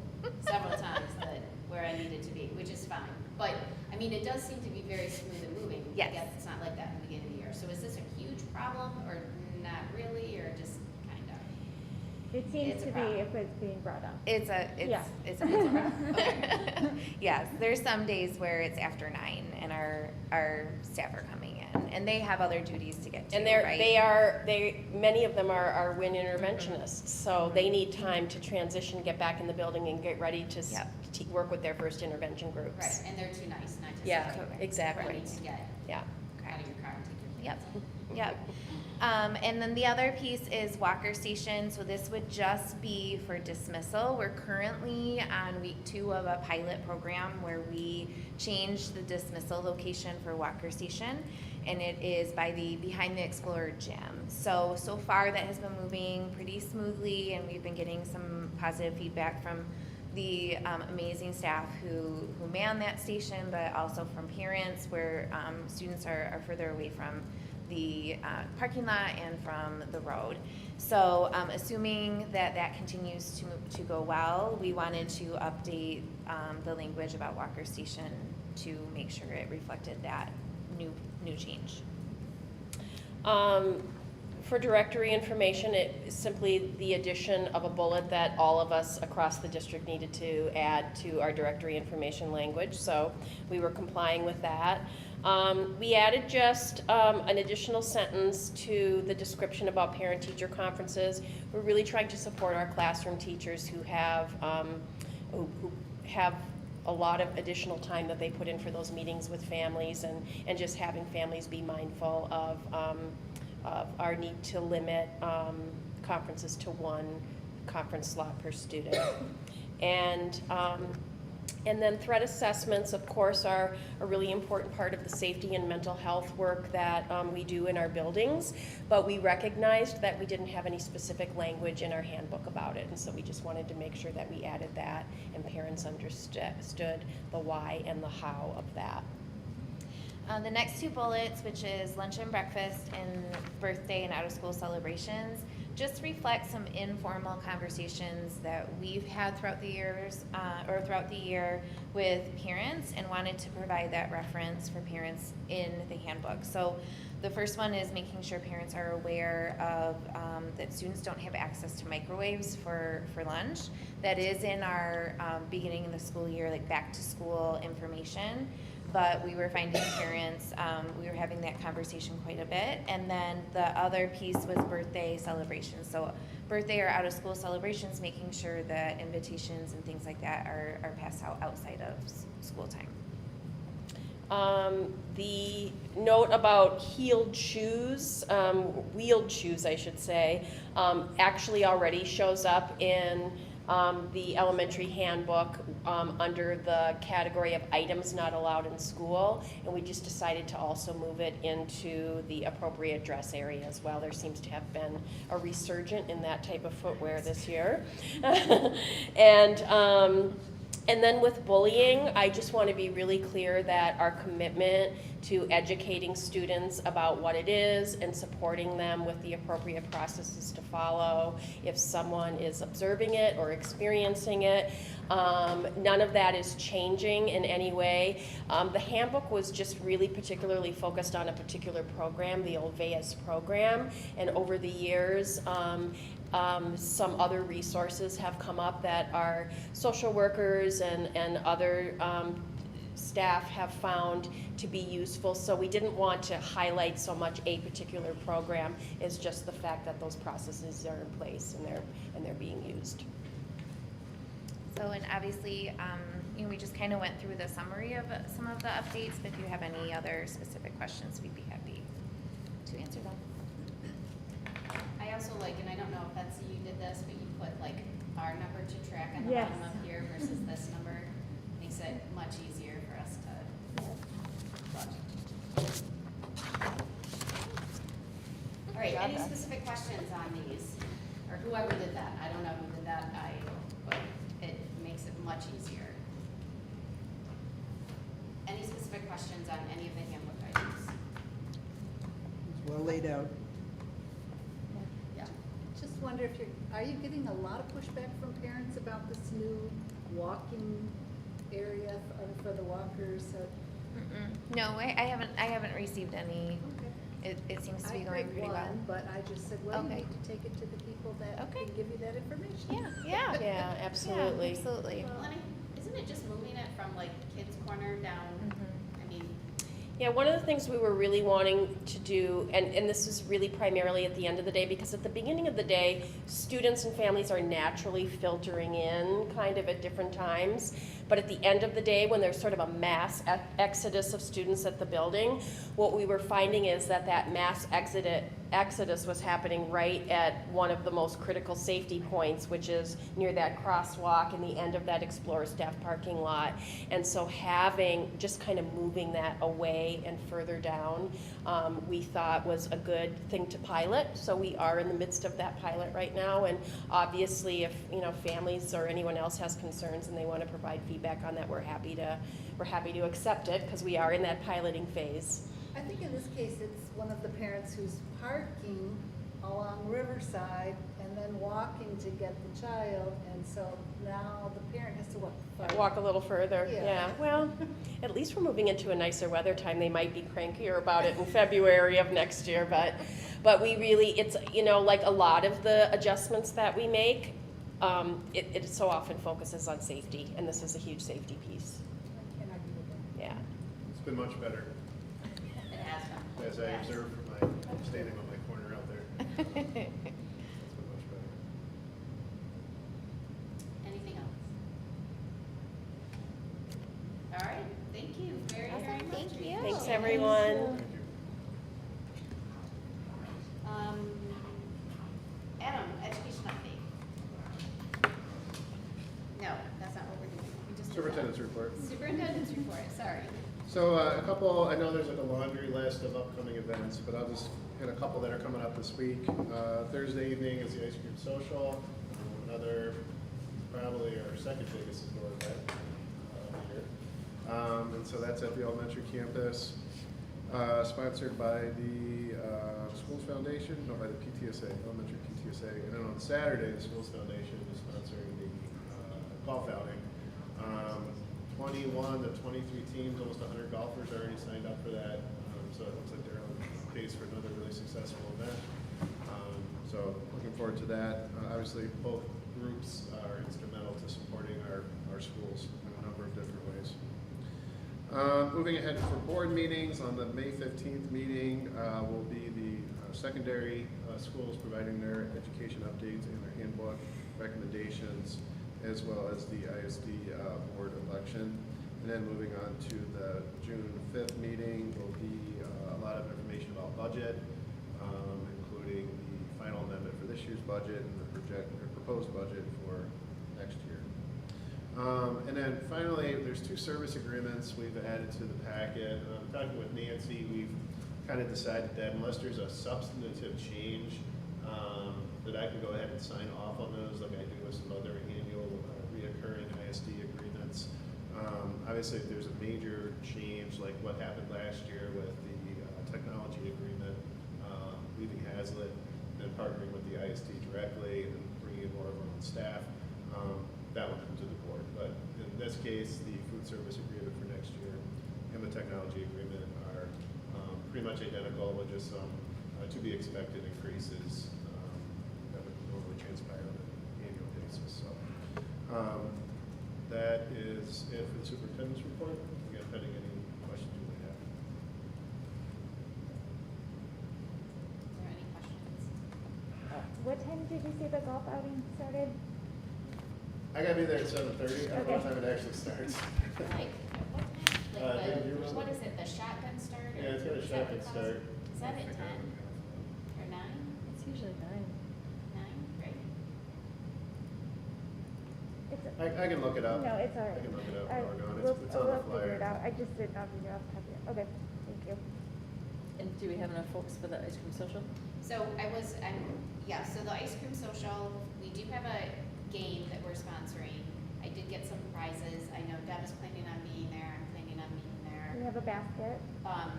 several times that where I needed to be, which is fine. But, I mean, it does seem to be very smooth and moving. Yes. Yet it's not like that in the beginning of the year. So is this a huge problem, or not really, or just kind of? It seems It's a to be problem. if it's being brought up. It's a problem. Yes, there's some days where it's after 9 and our staff are coming in and they have other duties to get to, And right? many of them are WIN interventionists, so they need time to transition, get back in the building and get ready to Yep. work with their first intervention groups. Right, and they're too nice not to Yeah, say, exactly. ready to get Yeah. out of your car and take your Yep, kids. yep. And then the other piece is walker station. So this would just be for dismissal. We're currently on week 2 of a pilot program where we changed the dismissal location for walker station, and it is behind the Explorer gym. So far that has been moving pretty smoothly, and we've been getting some positive feedback from the amazing staff who man that station, but also from parents where students are further away from the parking lot and from the road. So assuming that continues to go well, we wanted to update the language about walker station to make sure it reflected that new change. For directory information, it is simply the addition of a bullet that all of us across the district needed to add to our directory information language, so we were complying with that. We added just an additional sentence to the description about parent-teacher conferences. We're really trying to support our classroom teachers who have a lot of additional time that they put in for those meetings with families, and just having families be mindful of our need to limit conferences to 1 conference slot per student. And then threat assessments, of course, are a really important part of the safety and mental health work that we do in our buildings, but we recognized that we didn't have any specific language in our handbook about it, and so we just wanted to make sure that we added that and parents understood the why and the how of that. The next 2 bullets, which is lunch and breakfast and birthday and out-of-school celebrations, just reflect some informal conversations that we've had throughout the year with parents, and wanted to provide that reference for parents in the handbook. So the first one is making sure parents are aware of that students don't have access to microwaves for lunch. That is in our beginning of the school year, like back to school information. But we were finding parents, we were having that conversation quite a bit. And then the other piece was birthday celebrations. So birthday or out of school celebrations, making sure that invitations and things like that are passed out outside of school time. The note about heeled shoes, wheeled shoes I should say, actually already shows up in the elementary handbook under the category of items not allowed in school, and we just decided to also move it into the appropriate dress area as well. There seems to have been a resurgence in that type of footwear this year. And then with bullying, I just want to be really clear that our commitment to educating students about what it is and supporting them with the appropriate processes to follow if someone is observing it or experiencing it. None of that is changing in any way. The handbook was just really particularly focused on a particular program, the old VAS program, and over the years, some other resources have come up that our social workers and other staff have found to be useful. So we didn't want to highlight so much a particular program as just the fact that those processes are in place and they're being used. So, and obviously, we just kind of went through the summary of some of the updates, but if you have any other specific questions, we'd be happy to answer them. I also like, and I don't know if Betsy, you did this, but you put like our number to track on the Yes. bottom up here versus this number. Makes it much easier for us to look. All right, any specific questions on these? Or whoever did that, I don't know who did that, but it makes it much easier. Any specific questions on any of the handbook items? It's well laid out. Yeah. Just wonder if are you getting a lot of pushback from parents about this new walking area for the walkers? No, I haven't received any. It seems to be going pretty well. I heard one, but I just said, well, Okay. you need to take it to the people that Okay. can give you that information. Yeah. Yeah, absolutely. Yeah, absolutely. Well, isn't it just moving it from like Kids Corner down? I mean, Yeah, one of the things we were really wanting to do, and this is really primarily at the end of the day, because at the beginning of the day, students and families are naturally filtering in kind of at different times. But at the end of the day, when there's sort of a mass exodus of students at the building, what we were finding is that mass exodus was happening right at one of the most critical safety points, which is near that crosswalk and the end of that Explorer staff parking lot. And so just kind of moving that away and further down, we thought was a good thing to pilot. So we are in the midst of that pilot right now. And obviously, if families or anyone else has concerns and they want to provide feedback on that, we're happy to accept it, because we are in that piloting phase. I think in this case, it's one of the parents who's parking along Riverside and then walking to get the child, and so now the parent has to Walk a little further. Yeah. Well, at least we're moving into a nicer weather time. They might be crankier about it in February of next year, but we really, it's like a lot of the adjustments that we make, it so often focuses on safety, and this is a huge safety piece. I can't argue with that. Yeah. It's been much better, it has been. as I Yes. observe from standing on my corner out there. It's been much better. Anything else? All right, thank you very, very Awesome, much. thank you. Thanks, everyone. Thank you. Adam, education update. No, that's not what we're doing. We just did that. Superintendent's report. Superintendent's report, sorry. So a couple, I know there's like a laundry list of upcoming events, but I'll just hit a couple that are coming up this week. Thursday evening is the ice cream social. Another, probably our second biggest indoor event of the year. And so that's at the elementary campus, sponsored by the Schools Foundation, no, by the PTSA, elementary PTSA. And then on Saturday, the Schools Foundation is sponsoring the golf outing. 21 to 23 teams, almost 100 golfers already signed up for that. So it looks like they're on pace for another really successful event. So looking forward to that. Obviously, both groups are instrumental to supporting our schools in a number of different ways. Moving ahead for board meetings, on the May 15th meeting will be the secondary schools providing their education updates and their handbook recommendations, as well as the ISD board election. And then moving on to the June 5th meeting will be a lot of information about budget, including the final amendment for this year's budget and the proposed budget for next year. And then finally, there's 2 service agreements we've added to the packet. Talking with Nancy, we've kind of decided that unless there's a substantive change, that I can go ahead and sign off on those like I do with some other annual reoccurring ISD agreements. Obviously, if there's a major change like what happened last year with the technology agreement, leaving Hazlitt and partnering with the ISD directly and bringing in more of our own staff, that will come to the board. But in this case, the food service agreement for next year and the technology agreement are pretty much identical with just some to be expected increases that would normally transpire on an annual basis. So that is it for the superintendent's report. Again, pending any questions you might have. Is there any questions? What time did you say the golf outing started? I gotta be there at 7:30. I don't know what Okay. time it actually starts. Like, at what time? David, do you remember? What is it, the shotgun start? Yeah, it's got a Is that shotgun what start. Is that at 10 or 9? It's usually 9. 9, great. It's, I can look it up. no, it's all right. I can look it up I- while we're going. we'll- It's on the we'll figure it flyer. out. I just didn't know if you knew off the top of your, okay, thank you. And do we have enough folks for the ice cream social? So so the ice cream social, we do have a game that we're sponsoring. I did get some prizes. I know Deb is planning on being there. I'm planning on being there. We have a basket. I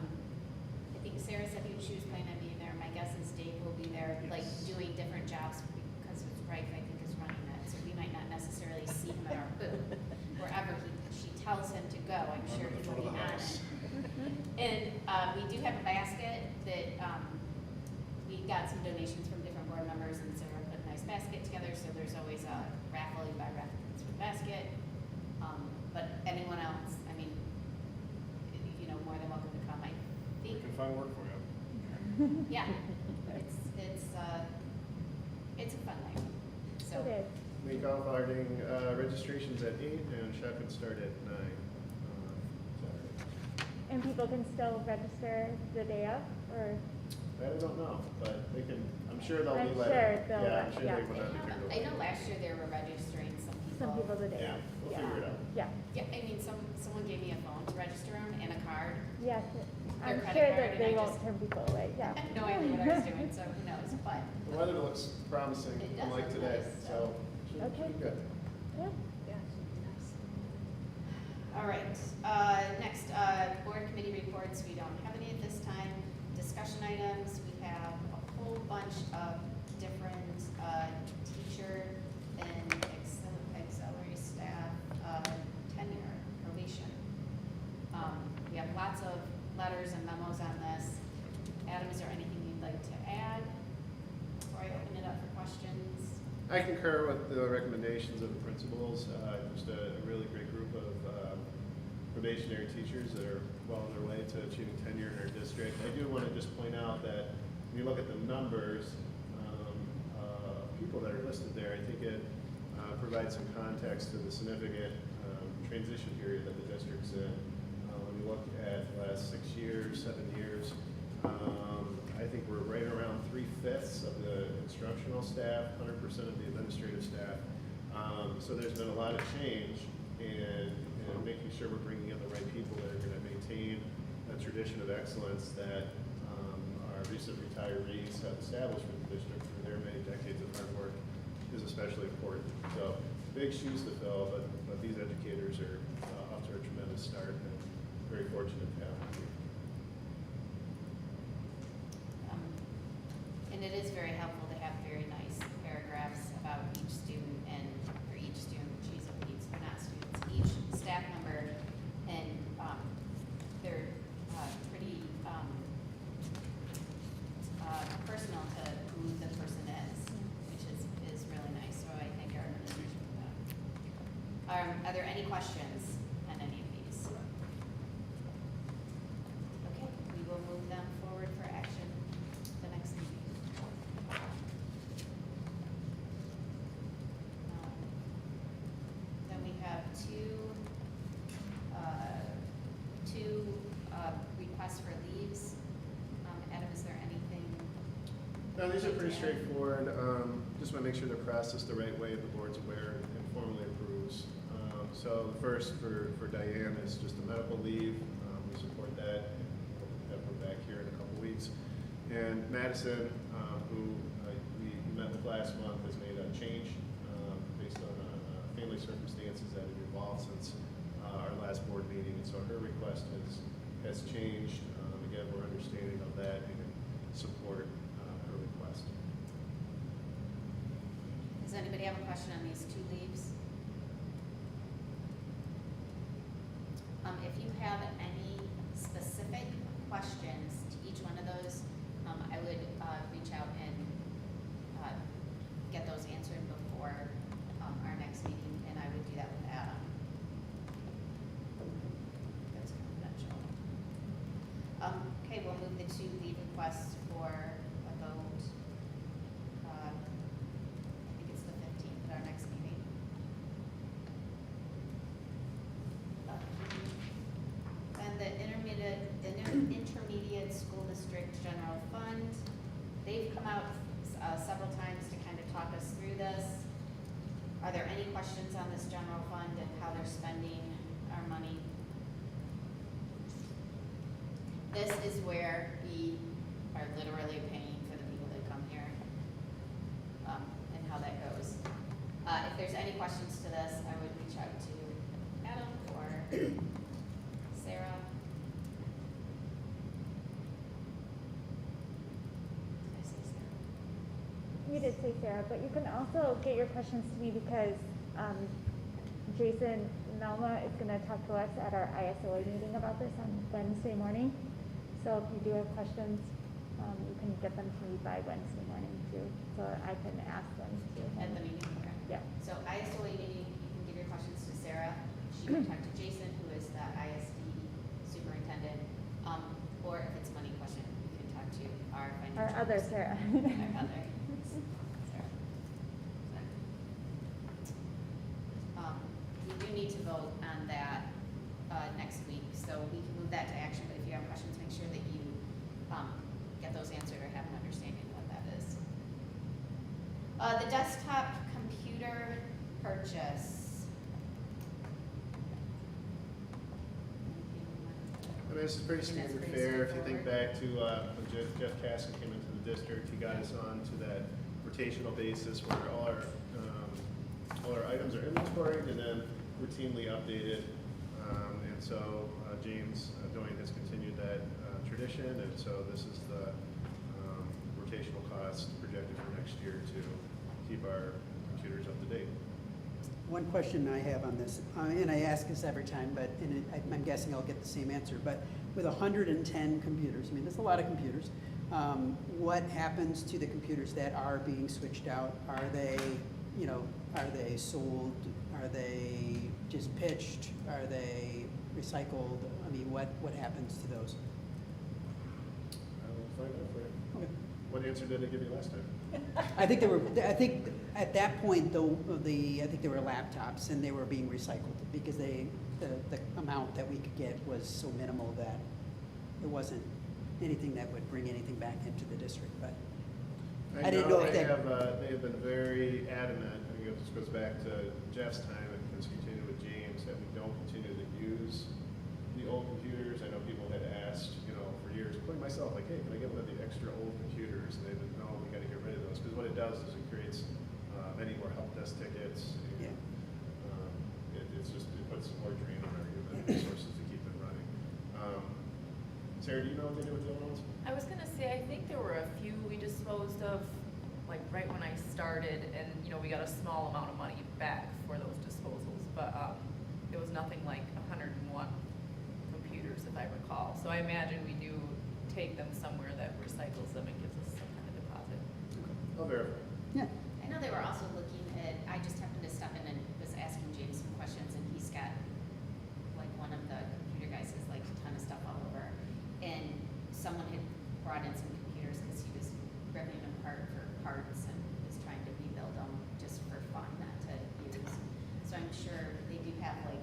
think Sarah said she was planning on being there. My guess is Dave will be there, like doing different jobs because Rife, I think, is running it. So we might not necessarily see him at our booth. Wherever she tells him to go, I'm sure he will be on it. And we do have a basket that we got some donations from different board members, and Sarah put a nice basket together. So there's always a raffle. You buy raffles for the basket. But anyone else, I mean, more than welcome to come. I We think, can find work for you. yeah, it's a fun night. So It is. We golf outing registrations at 8 and shotgun start at 9. Saturday. And people can still register the day of, or? That I don't know, but they can. I'm sure they'll I'm be sure letting. they'll Yeah, I'm let- sure yeah. they will not be turned over. I know last year they were registering some people. Some people the day Yeah, of. we'll figure it out. Yeah, Yeah, I mean, someone gave me a phone to register them and a card. yes, I'm credit sure card, that and they I won't just- turn people away, yeah. I had no idea what I was doing, so who knows, but, The weather looks promising, It does unlike look today, nice, so should Okay. be good. Yeah. all right. Next, board committee reports, we don't have any at this time. Discussion items, we have a whole bunch of different teacher and auxiliary staff tenure, probation. We have lots of letters and memos on this. Adam, is there anything you'd like to add before I open it up for questions? I concur with the recommendations of the principals. Just a really great group of probationary teachers that are well on their way to achieving tenure in our district. I do want to just point out that when you look at the numbers, people that are listed there, I think it provides some context to the significant transition period that the district's in. When you look at the last 6 years, 7 years, I think we're right around 3/5 of the instructional staff, 100% of the administrative staff. So there's been a lot of change in making sure we're bringing in the right people that are going to maintain a tradition of excellence that our recent retirees have established for the district through their many decades of hard work is especially important. So big shoes to fill, but these educators are off to a tremendous start and very fortunate to have them here. And it is very helpful to have very nice paragraphs about each student and, or each student, geez, they're not students, each staff member, and they're pretty personal to who the person is, which is really nice, so I thank our administration for that. Are there any questions on any of these? Okay, we will move them forward for action the next meeting. Then we have two requests for leaves. Adam, is there anything? No, these are pretty straightforward. just want to make sure they're processed the right way, the board's aware and formally approves. So the first for Diane is just a medical leave. We support that. We'll have her back here in a couple weeks. And Madison, who we met with last month, has made a change based on family circumstances that have evolved since our last board meeting. And so her request has changed. Again, we're understanding of that and support her request. Does anybody have a question on these two leaves? If you have any specific questions to each one of those, I would reach out and get those answered before our next meeting, and I would do that with Adam. That's confidential. Okay, we'll move the two leave requests for a vote. I think it's the 15th at our next meeting. And the intermediate school district general fund, they've come out several times to kind of talk us through this. Are there any questions on this general fund and how they're spending our money? This is where we are literally paying for the people that come here, and how that goes. If there's any questions to this, I would reach out to Adam or Sarah. Did I say Sarah? You did say Sarah, but you can also get your questions to me because Jason Melma is going to talk to us at our ISOA meeting about this on Wednesday morning. So if you do have questions, you can get them to me by Wednesday morning too, so I can ask them to. At the meeting, okay. Yeah. So ISOA meeting, you can give your questions to Sarah. She can talk to Jason, who is the ISD superintendent. Or if it's a money question, you can talk to our financial. Our other Sarah. Our other Sarah. We do need to vote on that next week, so we can move that to action. But if you have questions, make sure that you get those answered or have an understanding of what that is. The desktop computer purchase. I mean, this is pretty standard fare. If you think back to when Jeff Casson came into the district, he got us on to that rotational basis where all our items are inventoried and then routinely updated. And so James Doyne has continued that tradition, and so this is the rotational cost projected for next year to keep our computers up to date. One question I have on this, and I ask this every time, but I'm guessing I'll get the same answer, but with 110 computers, I mean, there's a lot of computers. What happens to the computers that are being switched out? Are they sold? Are they just pitched? Are they recycled? I mean, what happens to those? I will find out for you. Okay. What answer did I give you last time? I think at that point, though, I think they were laptops and they were being recycled because the amount that we could get was so minimal that it wasn't anything that would bring anything back into the district. But I didn't know if they have been very adamant. I think this goes back to Jeff's time and has continued with James that we don't continue to use the old computers. I know people had asked, for years, including myself, like, hey, can I get one of the extra old computers? And they said, no, we got to get rid of those because what it does is it creates many more help desk tickets. And, it puts more drain on our human resources to keep it running. Sarah, do you know what they do with the other ones? I was gonna say, I think there were a few we disposed of, like right when I started, and we got a small amount of money back for those disposals, but it was nothing like 101 computers, if I recall. So I imagine we do take them somewhere that recycles them and gives us some kind of deposit. I'll verify. yeah, I know they were also looking at, I just happened to step in and was asking James some questions, and he's got, like, one of the computer guys has like a ton of stuff all over. And someone had brought in some computers because he was ripping them apart for parts and was trying to rebuild them just for fun, not to use. So I'm sure they do have like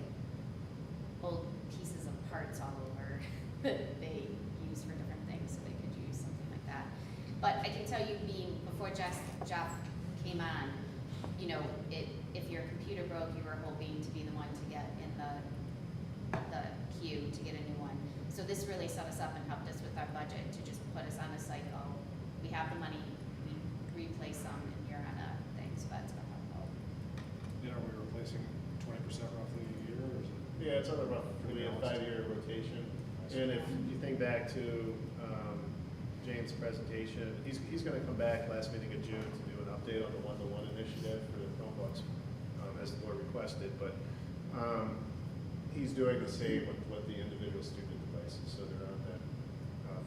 old pieces of parts all over that they use for different things, so they could use something like that. But I can tell you, before Jeff if your computer broke, you were hoping to be the one to get in the queue to get a new one. So this really set us up and helped us with our budget to just put us on a cycle. We have the money, we replace them, and you're on a thing, so that's been helpful. You know, we're replacing 20% roughly a year, or is it? Yeah, it's on a roughly a 5-year rotation. And if you think back to James' presentation, he's going to come back last meeting in June to do an update on the one-to-one initiative for the Chromebooks, as the board requested. But he's doing the same with the individual student devices, so they're on that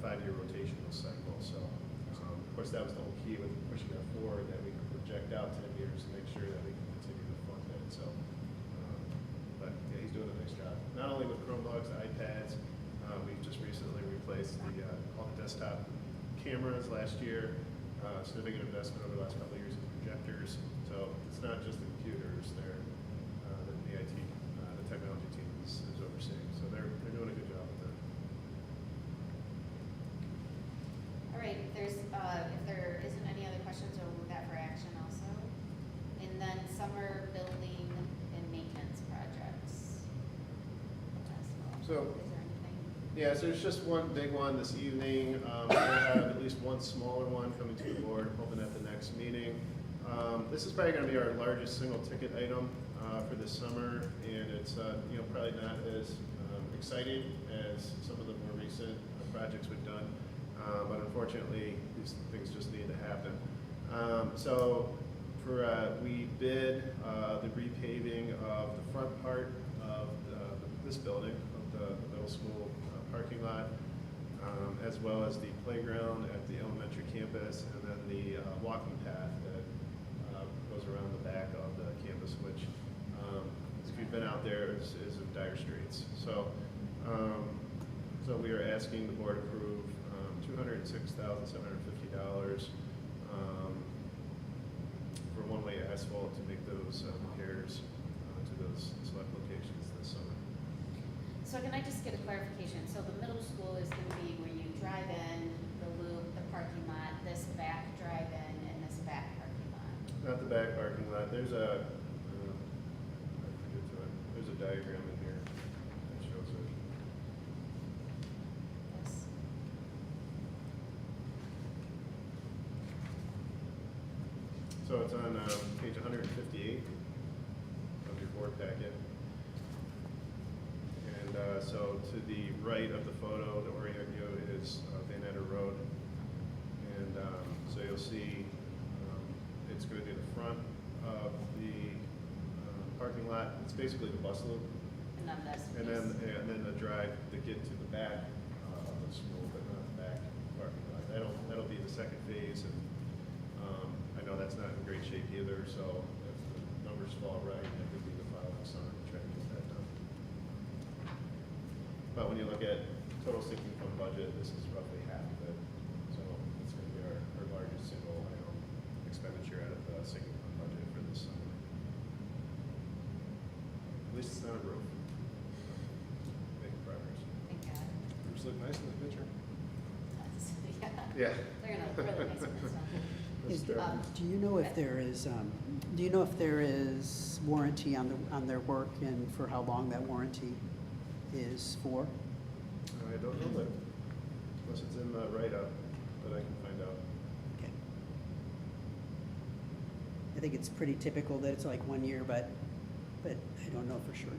5-year rotational cycle. So, of course, that was the whole key with pushing that forward, that we could project out 10 years to make sure that we can continue to fund it. So, but yeah, he's doing a nice job. Not only with Chromebooks, iPads, we've just recently replaced all the desktop cameras last year. Significant investment over the last couple of years in projectors. So it's not just the computers; they're the IT, the technology team is overseeing. So they're doing a good job with that. All right, if there isn't any other questions, we'll move that for action also. And then summer building and maintenance projects. So- Is there anything? Yeah, so there's just one big one this evening. We'll have at least one smaller one coming to the board, hoping at the next meeting. This is probably going to be our largest single ticket item for this summer, and it's probably not as exciting as some of the more recent projects we've done, but unfortunately these things just need to happen. So we bid the repaving of the front part of this building, of the middle school parking lot, as well as the playground at the elementary campus, and then the walking path that goes around the back of the campus, which, if you've been out there, is in dire straits. So, so we are asking the board approve $206,750 for one-way asphalt to make those repairs to those select locations this summer. So can I just get a clarification? So the middle school is going to be where you drive in, the loop, the parking lot, this back drive-in, and this back parking lot? Not the back parking lot. There's a diagram in here that shows it. Yes. So it's on page 158 of your board packet. And so to the right of the photo, the orient view is Van Etter Road. And so you'll see it's going to be the front of the parking lot. It's basically the bus loop. And then this. And then the drive to get to the back of the school, but not the back parking lot. That'll be the second phase, and I know that's not in great shape either. So if the numbers fall right, it could be the following summer to try to get that done. But when you look at total sinking fund budget, this is roughly half of it. So it's going to be our largest single item expenditure out of the sinking fund budget for this summer. At least it's not a roof. Making progress. Thank God. Roofs look nice in the picture. Yeah. Yeah. They're going to look really nice with this stuff. Is- true. Do you know if there is, warranty on their work, and for how long that warranty is for? I don't know that, unless it's in the write-up, but I can find out. Okay. I think it's pretty typical that it's like 1 year, but I don't know for sure.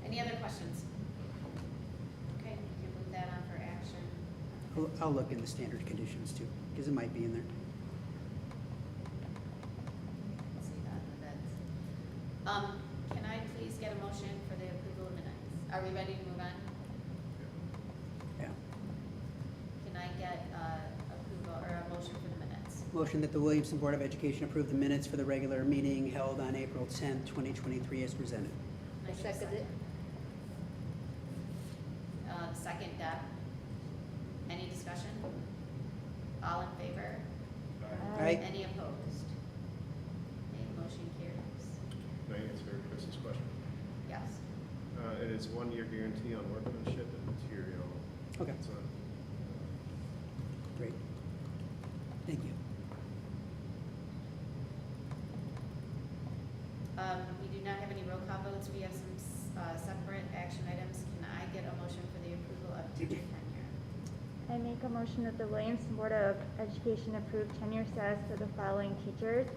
Any other questions? Okay, we can move that on for action. I'll look in the standard conditions too, because it might be in there. Let's see that in the bids. Can I please get a motion for the approval of minutes? Are we ready to move on? Yeah. Can I get approval or a motion for the minutes? Motion that the Williamston Board of Education approve the minutes for the regular meeting held on April 10th, 2023 as presented. Can I get a second it. Second, Deb. Any discussion? All in favor? Aye. Any opposed? Okay, motion carries. Can I answer Chris's question? Yes. It is 1 year guarantee on workmanship and material. Okay. It's on great. Thank you. We do not have any roll call votes. We have some separate action items. Can I get a motion for the approval of teacher tenure? I make a motion that the Williamston Board of Education approve tenure status for the following teachers: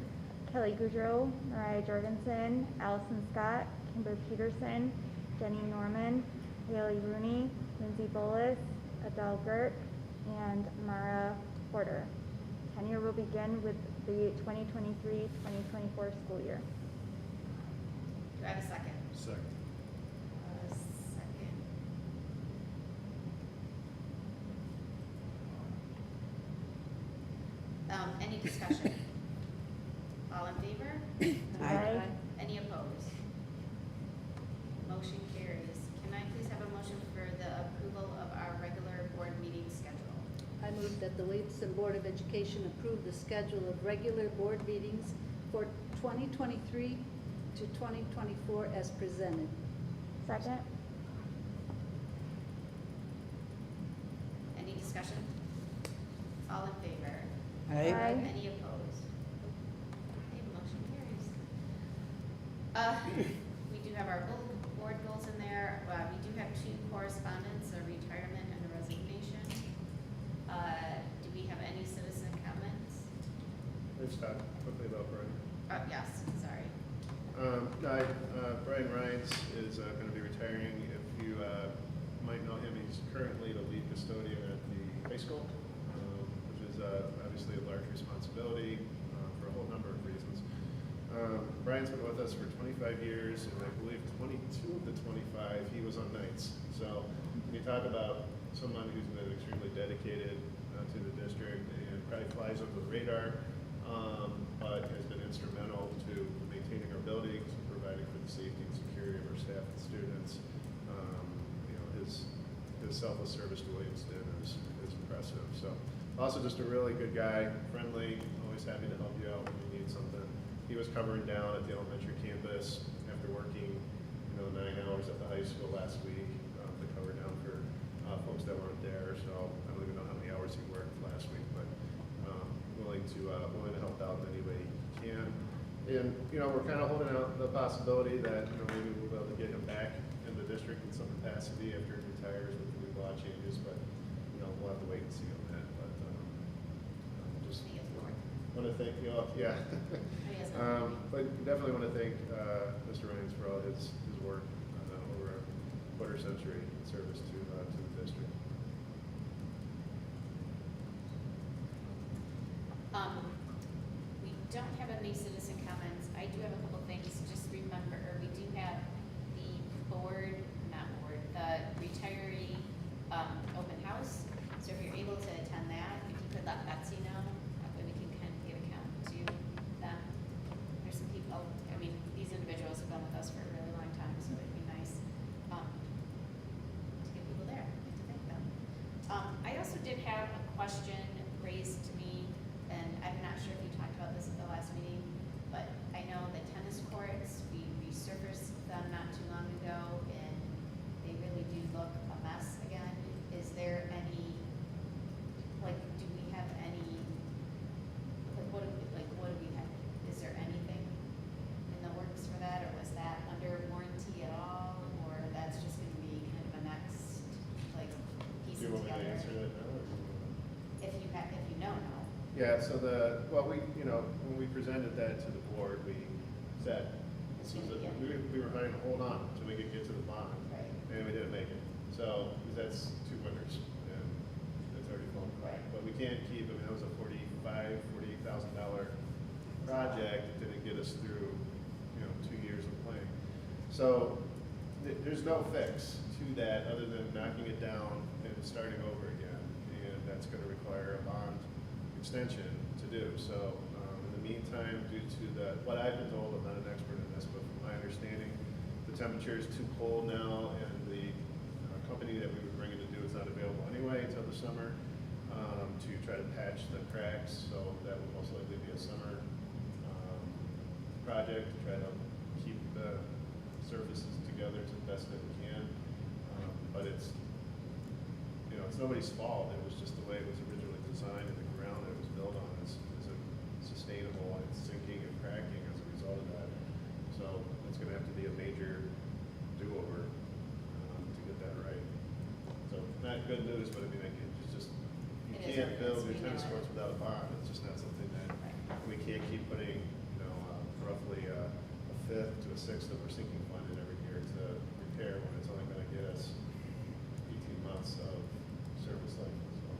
Kelly Goudreau, Mariah Jorgensen, Allison Scott, Kimber Peterson, Jenny Norman, Haley Rooney, Lindsay Bolus, Adele Girk, and Mara Porter. Tenure will begin with the 2023-2024 school year. Do I have a second? Second. Second. Any discussion? All in favor? Aye. Any opposed? Motion carries. Can I please have a motion for the approval of our regular board meeting schedule? I move that the Williamston Board of Education approve the schedule of regular board meetings for 2023 to 2024 as presented. Second? Any discussion? All in favor? Aye. Any opposed? Okay, motion carries. We do have our board goals in there. We do have two correspondence, a retirement and a resignation. Do we have any citizen comments? Let's talk quickly about Brian. Yes, sorry. Brian Rhines is going to be retiring. If you might know him, he's currently the lead custodian at the high school, which is obviously a large responsibility for a whole number of reasons. Brian's been with us for 25 years, and I believe 22 of the 25 he was on nights. So when you talk about someone who's been extremely dedicated to the district and probably flies under the radar, but has been instrumental to maintaining our buildings, providing for the safety and security of our staff and students. His selfless service to Williamston is impressive. So also just a really good guy, friendly, always happy to help you out when you need something. He was covering down at the elementary campus after working 9 hours at the high school last week to cover down for folks that weren't there. So I don't even know how many hours he worked last week, but willing to help out in any way he can. And we're kind of holding out the possibility that maybe we'll be able to get him back in the district in some capacity after he retires with the new law changes, but we'll have to wait and see on that. But just He is board. want to thank you all. Yeah. But definitely want to thank Mr. Rhines for all his work over a quarter century in service to the district. We don't have any citizen comments. I do have a couple things. Just remember, we do have the retiree open house. So if you're able to attend that, if you could let Betsy know, that way we can kind of give account to them. There's some people, these individuals have been with us for a really long time, so it'd be nice to get people there and to thank them. I also did have a question raised to me, and I'm not sure if you talked about this at the last meeting, but I know the tennis courts, we resurfaced them not too long ago, and they really do look a mess again. Is there any, do we have any, what do we have, is there anything in the works for that, or was that under warranty at all, or that's just gonna be kind of a next, piece Do you want me to together? answer that now? Or do you want to? If you know. Yeah, so when we presented that to the board, we said, we were trying to hold on until we could get to the bond, Right. and we didn't make it. So, that's 2 winners, and it's already fallen apart. Right. But we can't keep, that was a $48,000 project, it didn't get us through, 2 years of playing. So, there's no fix to that other than knocking it down and starting over again, and that's gonna require a bond extension to do. So in the meantime, due to what I've been told, I'm not an expert in this, but from my understanding, the temperature is too cold now, and the company that we were bringing to do is not available anyway until the summer to try to patch the cracks. So that will most likely be a summer project to try to keep the surfaces together to the best that we can. But it's nobody's fault. It was just the way it was originally designed. build your renew tennis it. courts without a bond. It's just not something that we can't keep putting, roughly a fifth to a sixth of our sinking fund in every year to repair when it's only gonna get us 18 months of service life, so.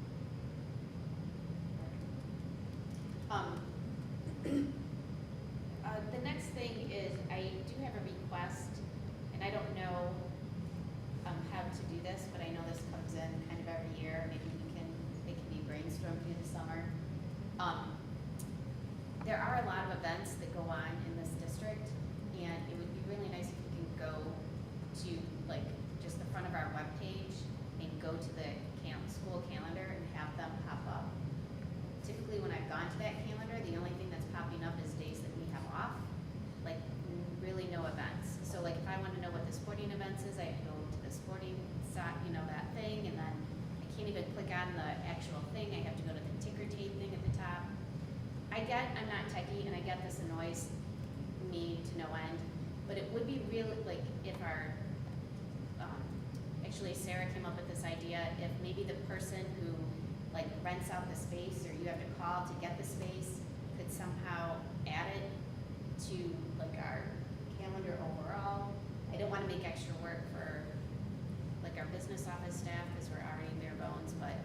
The next thing is, I do have a request, and I don't know how to do this, but I know this comes in kind of every year. Maybe it can be brainstormed through the summer. There are a lot of events that go on in this district, and it would be really nice if we can go to like just the front of our webpage and go to the school calendar and have them pop up. Typically, when I've gone to that calendar, the only thing that's popping up is days that we have off, like really no events. So like if I want to know what the sporting events is, I have to go to the sporting that thing, and then I can't even click on the actual thing. I have to go to the ticker tape thing at the top. I'm not techie, and I get this annoys me to no end, but it would be really, like, if actually Sarah came up with this idea, if maybe the person who, like, rents out the space, or you have to call to get the space, could somehow add it to, like, our calendar overall. I don't want to make extra work for, like, our business office staff, because we're already bare bones, but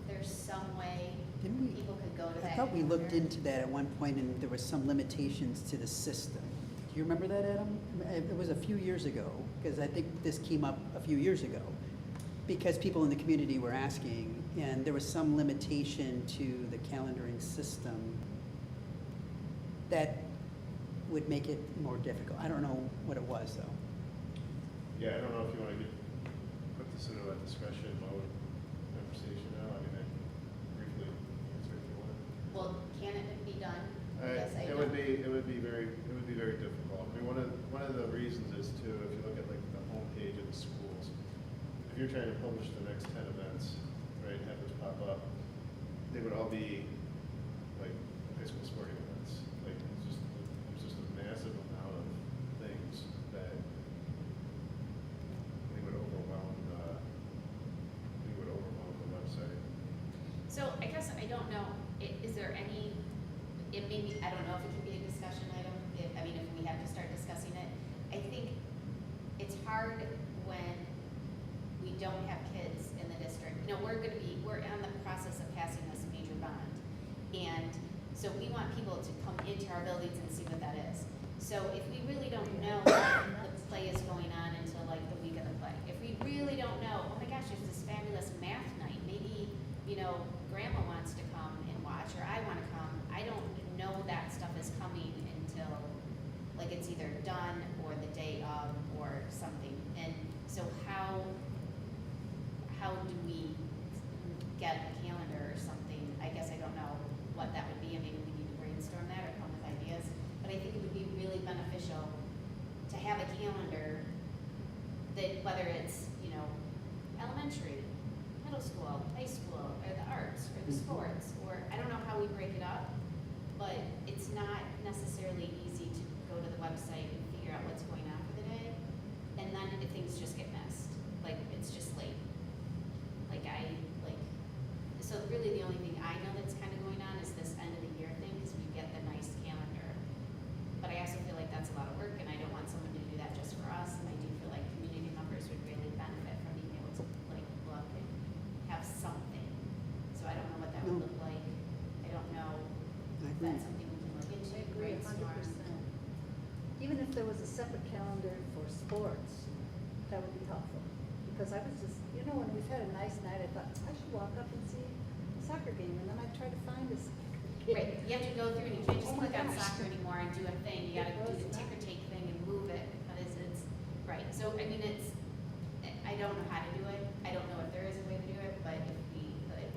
there's some way Didn't we? people could go to I that thought we looked calendar. into that at one point, and there was some limitations to the system. Do you remember that, Adam? It was a few years ago, because I think this came up a few years ago, because people in the community were asking, and there was some limitation to the calendaring system that would make it more difficult. I don't know what it was, though. Yeah, I don't know if you want to put this into a discussion mode conversation now. I mean, I can briefly answer if you want. Well, can it be done? It would be very difficult. I mean, one of the reasons is too, if you look at like the homepage of the schools, if you're trying to publish the next 10 events, right, have those pop up, they would all be like high school sporting events. Like there's just a massive amount of things that they would overwhelm the website. So I guess I don't know, is there any, I don't know if it can be a discussion item, if we have to start discussing it. I think it's hard when we don't have kids in the district. We're in the process of passing this major bond. And so we want people to come into our buildings and see what that is. So if we really don't know the play is going on until like the week of the play, if we really don't know, oh my gosh, there's this fabulous math night, maybe, grandma wants to come and watch, or I want to come, I don't know that stuff is coming until like it's either done or the day of or something. And so how do we get a calendar or something? I guess I don't know what that would be, and maybe we need to brainstorm that or come with ideas. But I think it would be really beneficial to have a calendar that, whether it's, elementary, middle school, high school, or the arts, or the sports, or I don't know how we break it up, but it's not necessarily easy to go to the website and figure out what's going on for the day. And then if things just get missed, like it's just late. So really the only thing I know that's kind of going on is this end of the year thing, because we get the nice calendar. But I also feel like that's a lot of work, and I don't want someone to do that just for us. And I do feel like community members would really benefit from being able to like look and have something. So I don't know what that would look like. I don't know I if agree. that's something we can look into. I agree 100%. Even if there was a separate calendar for sports, that would be helpful. Because I was just, when we've had a nice night, I thought, I should walk up and see a soccer game, and then I try to find a soccer game. Right, you have to go through and you can't just Oh my click on gosh. soccer anymore and do a thing, you gotta It do was the not. ticker tape thing and move it, because it's, right, so I don't know how to do it, I don't know if there is a way to do it, but if we could,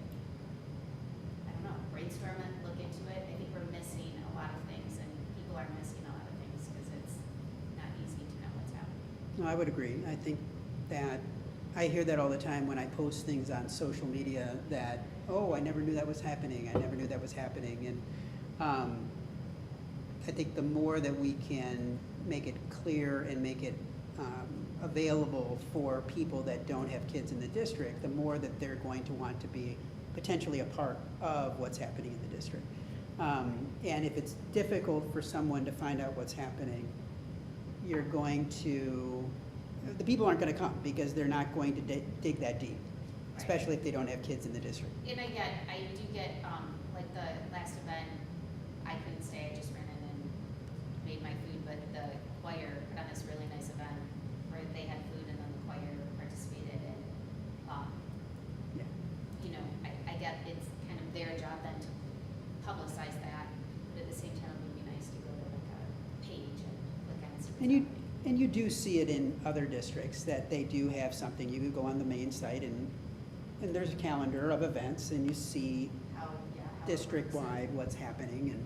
I don't know, brainstorm it, look into it. I think we're missing a lot of things, and people are missing a lot of things, because it's not easy to know what's happening. No, I would agree. I think that, I hear that all the time when I post things on social media that, oh, I never knew that was happening, I never knew that was happening. And I think the more that we can make it clear and make it available for people that don't have kids in the district, the more that they're going to want to be potentially a part of what's happening in the district. And if it's difficult for someone to find out what's happening, you're going to, the people aren't going to come because they're not going to dig that deep, especially if they don't have kids in the district. And I do get, like the last event, I couldn't stay, I just ran in and made my food, but the choir put on this really nice event where they had food and then the choir participated and, Yeah. you know, I get it's kind of their job then to publicize that, but at the same time, it would be nice to go to like a page and look at it. And you do see it in other districts, that they do have something. You can go on the main site and there's a calendar of events and you see How it works. district-wide what's happening and,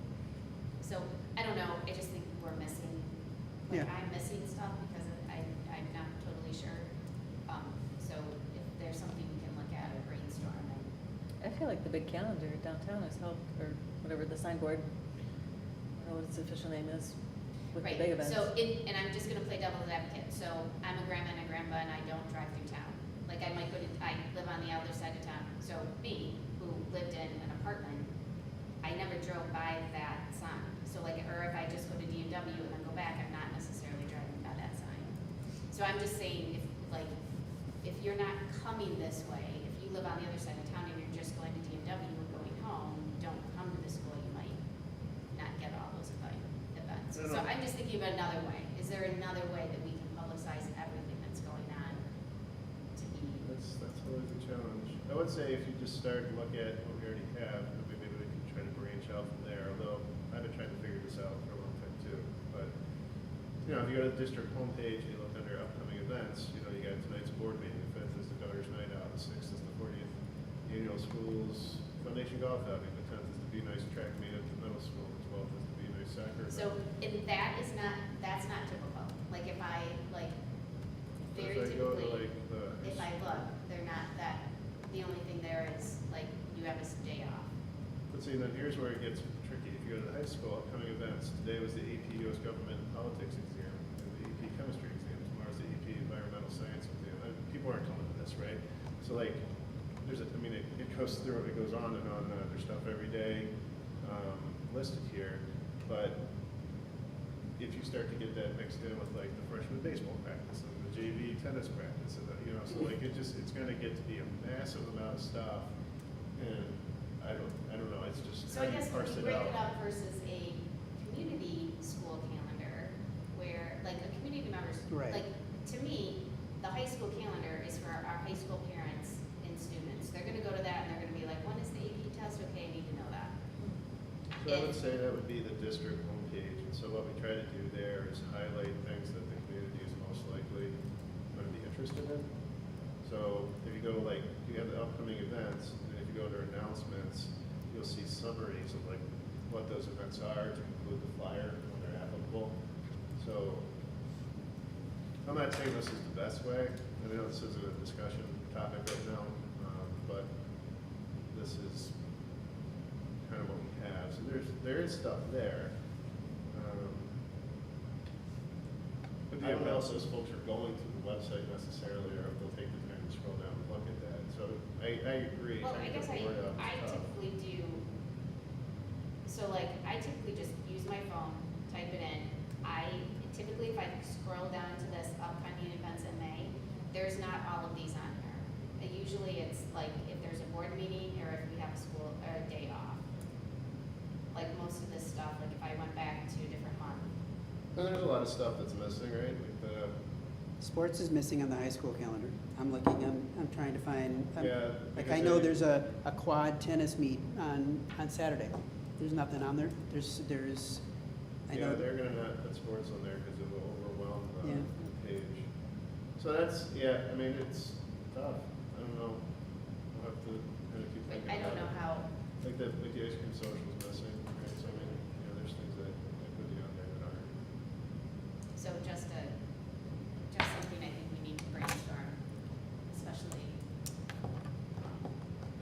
So, I don't know, I just think we're missing, like, Yeah. I'm missing stuff because I'm not totally sure. So if there's something we can look at or brainstorm and, I feel like the big calendar downtown has helped, or whatever, the signboard, I don't know what its official name is, with the right, big events. so and I'm just gonna play devil's advocate, so I'm a grandma and a grandpa and I don't drive through town. Like I might go to, I live on the other side of town, so me, who lived in an apartment, I never drove by that sign. So like, or if I just go to DMW and then go back, I'm not necessarily driving by that sign. So I'm just saying, if you're not coming this way, if you live on the other side of town and you're just going to DMW and going home, don't come to the school, you might not get all those events. No, So no. I'm just thinking of another way. Is there another way that we can publicize everything that's going on to be? That's always a challenge. I would say if you just start to look at what we already have, maybe we can try to branch out from there, although I've been trying to figure this out for a long time too. But, you know, if you go to the district homepage and you look under upcoming events, you know, you got tonight's board meeting, the 5th is the Daughter's Night Out, the 6th is the 40th Annual Schools Foundation Golf Outing, the 10th is the Be Nice Track Meet at the middle school, the 12th is the Be Nice Soccer. So, and that's not typical. Like if I, like, very If I go to typically, like the. if I look, they're not that, the only thing there is, like, you have a day off. But see, then here's where it gets tricky. If you go to the high school, upcoming events, today was the AP US Government and Politics exam, and the AP Chemistry exam, tomorrow's the AP Environmental Science exam. People aren't coming to this, right? So like, it goes through, it goes on and on, there's stuff every day listed here, but if you start to get that mixed in with like the freshman baseball practice and the JV tennis practice, and you know, so like it's gonna get to be a massive amount of stuff, and I don't know, it's just So I how you guess parse when you it break it out. up versus a community school calendar, where, like, a community members, Right. like, to me, the high school calendar is for our high school parents and students. They're gonna go to that and they're gonna be like, when is the AP test? Okay, I need to know that. So I would say that would be the district homepage, and so what we try to do there is highlight things that the community is most likely going to be interested in. So if you go like, you have the upcoming events, and if you go to announcements, you'll see summaries of like what those events are to include the flyer when they're applicable. So I'm not saying this is the best way. I know this isn't a discussion topic right now, but this is kind of what we have. So there is stuff there. But I don't know if those folks are going to the website necessarily, or if they'll take the time to scroll down and look at that. So I agree. Well, I trying to guess get the word out is I tough. typically do, so like, I typically just use my phone, type it in. Typically, if I scroll down to this upcoming events in May, there's not all of these on there. Usually it's like if there's a board meeting or if we have a school, or a day off. Like most of this stuff, like if I went back to a different month. And there's a lot of stuff that's missing, right? Like the, sports is missing on the high school calendar. I'm looking, I'm trying to find, Yeah, like because I know they- there's a quad tennis meet on Saturday. There's nothing on there. I yeah, know. they're gonna not put sports on there because it will overwhelm Yeah. the page. So that's, yeah, I mean, it's tough. I don't know. We'll have to kind of keep Like, thinking I don't know about it. how, Like the ice cream social is missing, right? So I mean, you know, there's things that could be on there that aren't. so just something I think we need to brainstorm, especially,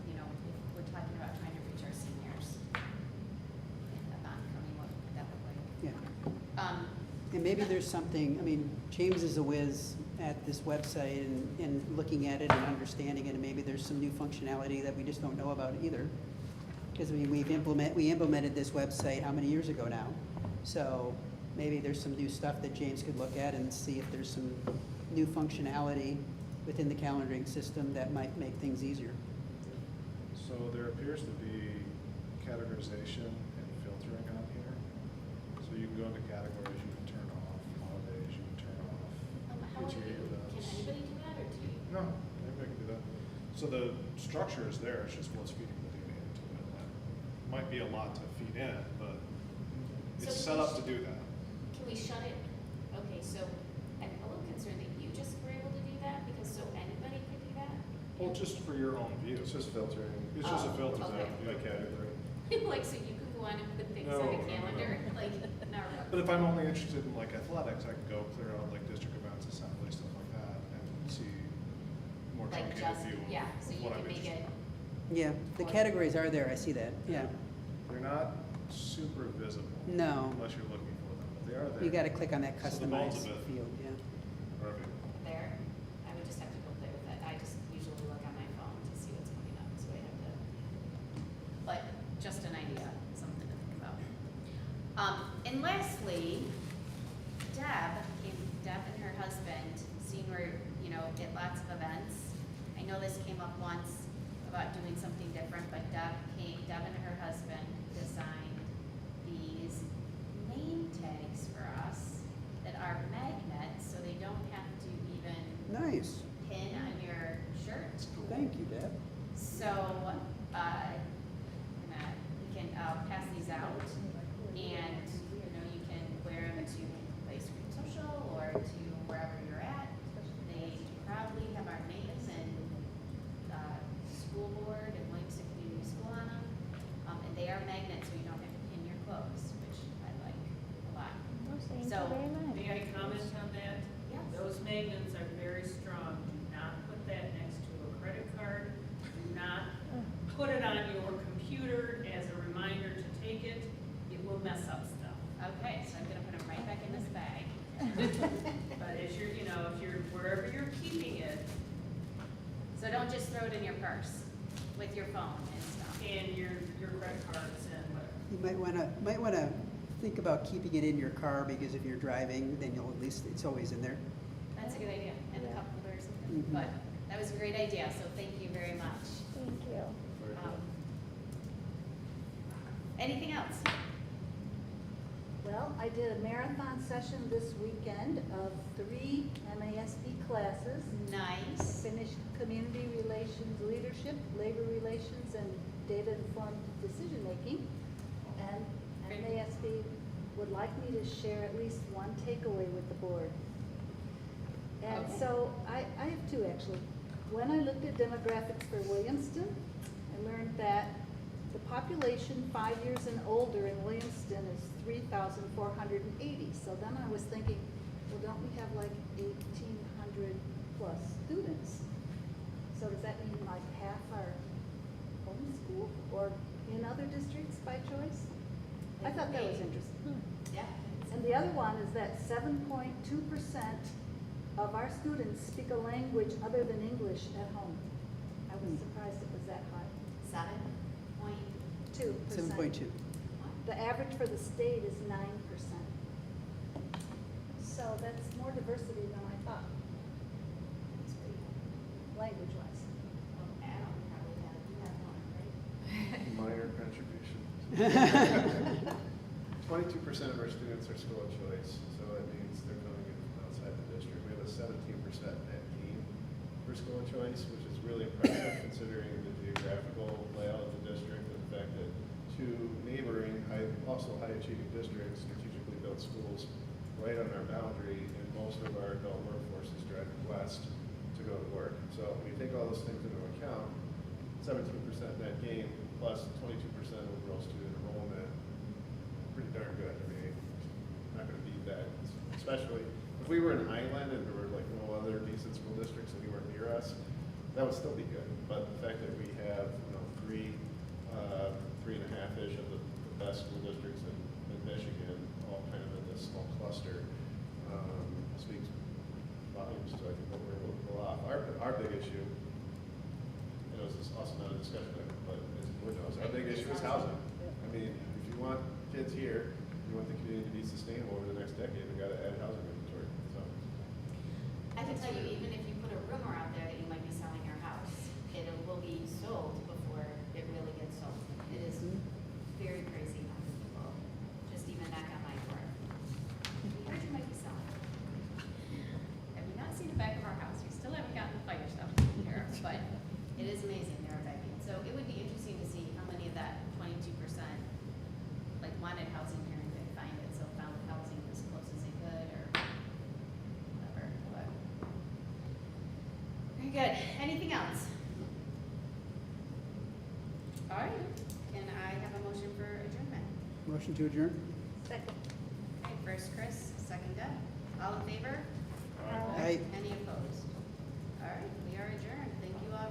you know, if we're talking about trying to reach our seniors. And about coming, what would that look like? Yeah. Um, And maybe there's something, I mean, James is a whiz at this website and looking at it and understanding it, and maybe there's some new functionality that we just don't know about either. Because we implemented this website how many years ago now? So maybe there's some new stuff that James could look at and see if there's some new functionality within the calendaring system that might make things easier. So there appears to be categorization and filtering on here. So you can go into categories, you can turn off holidays, you can turn off How do PTA you, can events. anybody do that, or do you? No, anybody can do that. So the structure is there, it's just what's feeding the data into it. And that might be a lot to feed in, but it's So set up to do that. Can we shut it? Okay, so I'm a little concerned that you just were able to do that, because so anybody could do that? Well, just for your own view. It's just filtering. It's just a Oh, filter okay. by category. Like, so you can go on and put things No, on no, a no, no. calendar, like, not But if I'm only interested in like athletics, I can go clear out like district events, assembly, stuff like that, and see more like truncated just, view of yeah, so you what can I'm make interested it, in. Yeah, the categories are there, I see that, yeah. They're not super visible. No. Unless you're looking for them, but they are there. You gotta click on that So the bulk customize of it- field, yeah. Perfect. there, I would just have to go play with it. I just usually look on my phone to see what's coming up, so I have to, but just an idea, something to think about. And lastly, Deb and her husband, seen where, you know, get lots of events. I know this came up once about doing something different, but Deb and her husband designed these name tags for us that are magnets, so they don't have to even Nice, pin on your shirt. thank you, Deb. So, I'll pass these out, and, you know, you can wear them to play Screen Social or to wherever you're at. They proudly have our names and, school board and Williamston Community School on them. And they are magnets, so you don't have to pin your clothes, which I like a lot. Oh, thank So, you very much. May I comment on that? Yes. Those magnets are very strong. Do not put that next to a credit card. Do not put it on your computer as a reminder to take it. It will mess up stuff. Okay, so I'm gonna put them right back in this bag. But as you're, you know, if you're, wherever you're keeping it, So don't just throw it in your purse with your phone and stuff. and your credit cards and whatever. You might wanna think about keeping it in your car, because if you're driving, then you'll at least, it's always in there. That's a good idea, and a Yeah. cup holder or something, Mhm. but that was a great idea, so thank you very much. Thank you. Very cool. Anything else? Well, I did a marathon session this weekend of 3 MASD classes. I Nice. finished community relations leadership, labor relations, and data-informed decision-making. And Great. MASD would like me to share at least one takeaway with the board. And Okay. so I have two, actually. When I looked at demographics for Williamston, I learned that the population 5 years and older in Williamston is 3,480. So then I was thinking, well, don't we have like 1,800 plus students? So does that mean like half are homeschool or in other districts by choice? I thought that was interesting. Yeah. And the other one is that 7.2% of our students speak a language other than English at home. I was surprised it was that high. 7.2. 7.2. The average for the state is 9%. So that's more diversity than I thought, That's pretty cool. language-wise. Well, Adam probably had, you have one, right? Minor contribution. 22% of our students are school of choice, so that means they're coming in from outside the district. We have a 17% net gain for school of choice, which is really impressive considering the geographical layout of the district and the fact that two neighboring, also high-achieving districts strategically built schools right on our boundary, and most of our adult workforce is driving west to go to work. So when you take all those things into account, 17% net gain plus 22% overall student enrollment, pretty darn good. I mean, not gonna beat that, especially if we were in Highland and there were like no other decent school districts anywhere near us, that would still be good. But the fact that we have, you know, three and a half-ish of the best school districts in Michigan, all kind of in this small cluster, speaks volumes to, I workforce housing. I mean, if you want kids here, you want the community to be sustainable over the next decade, we gotta add housing inventory, so. I can tell you, even if you put a rumor out there that you might be selling your house, it will be sold before it really gets sold. It is very crazy how many people just even knock on my door. We heard you might be selling. Have you not seen the back of our house? We still haven't gotten the fire stuff taken care of, but it is amazing they're begging. So it would be interesting to see how many of that 22% like wanted housing here and couldn't find it, so found housing as close as they could or whatever. But very good. Anything else? All right. Can I have a motion for adjournment? Motion to adjourn? Second. Okay, first Chris, second Deb. All in favor? Aye. Any opposed? All right, we are adjourned. Thank you all very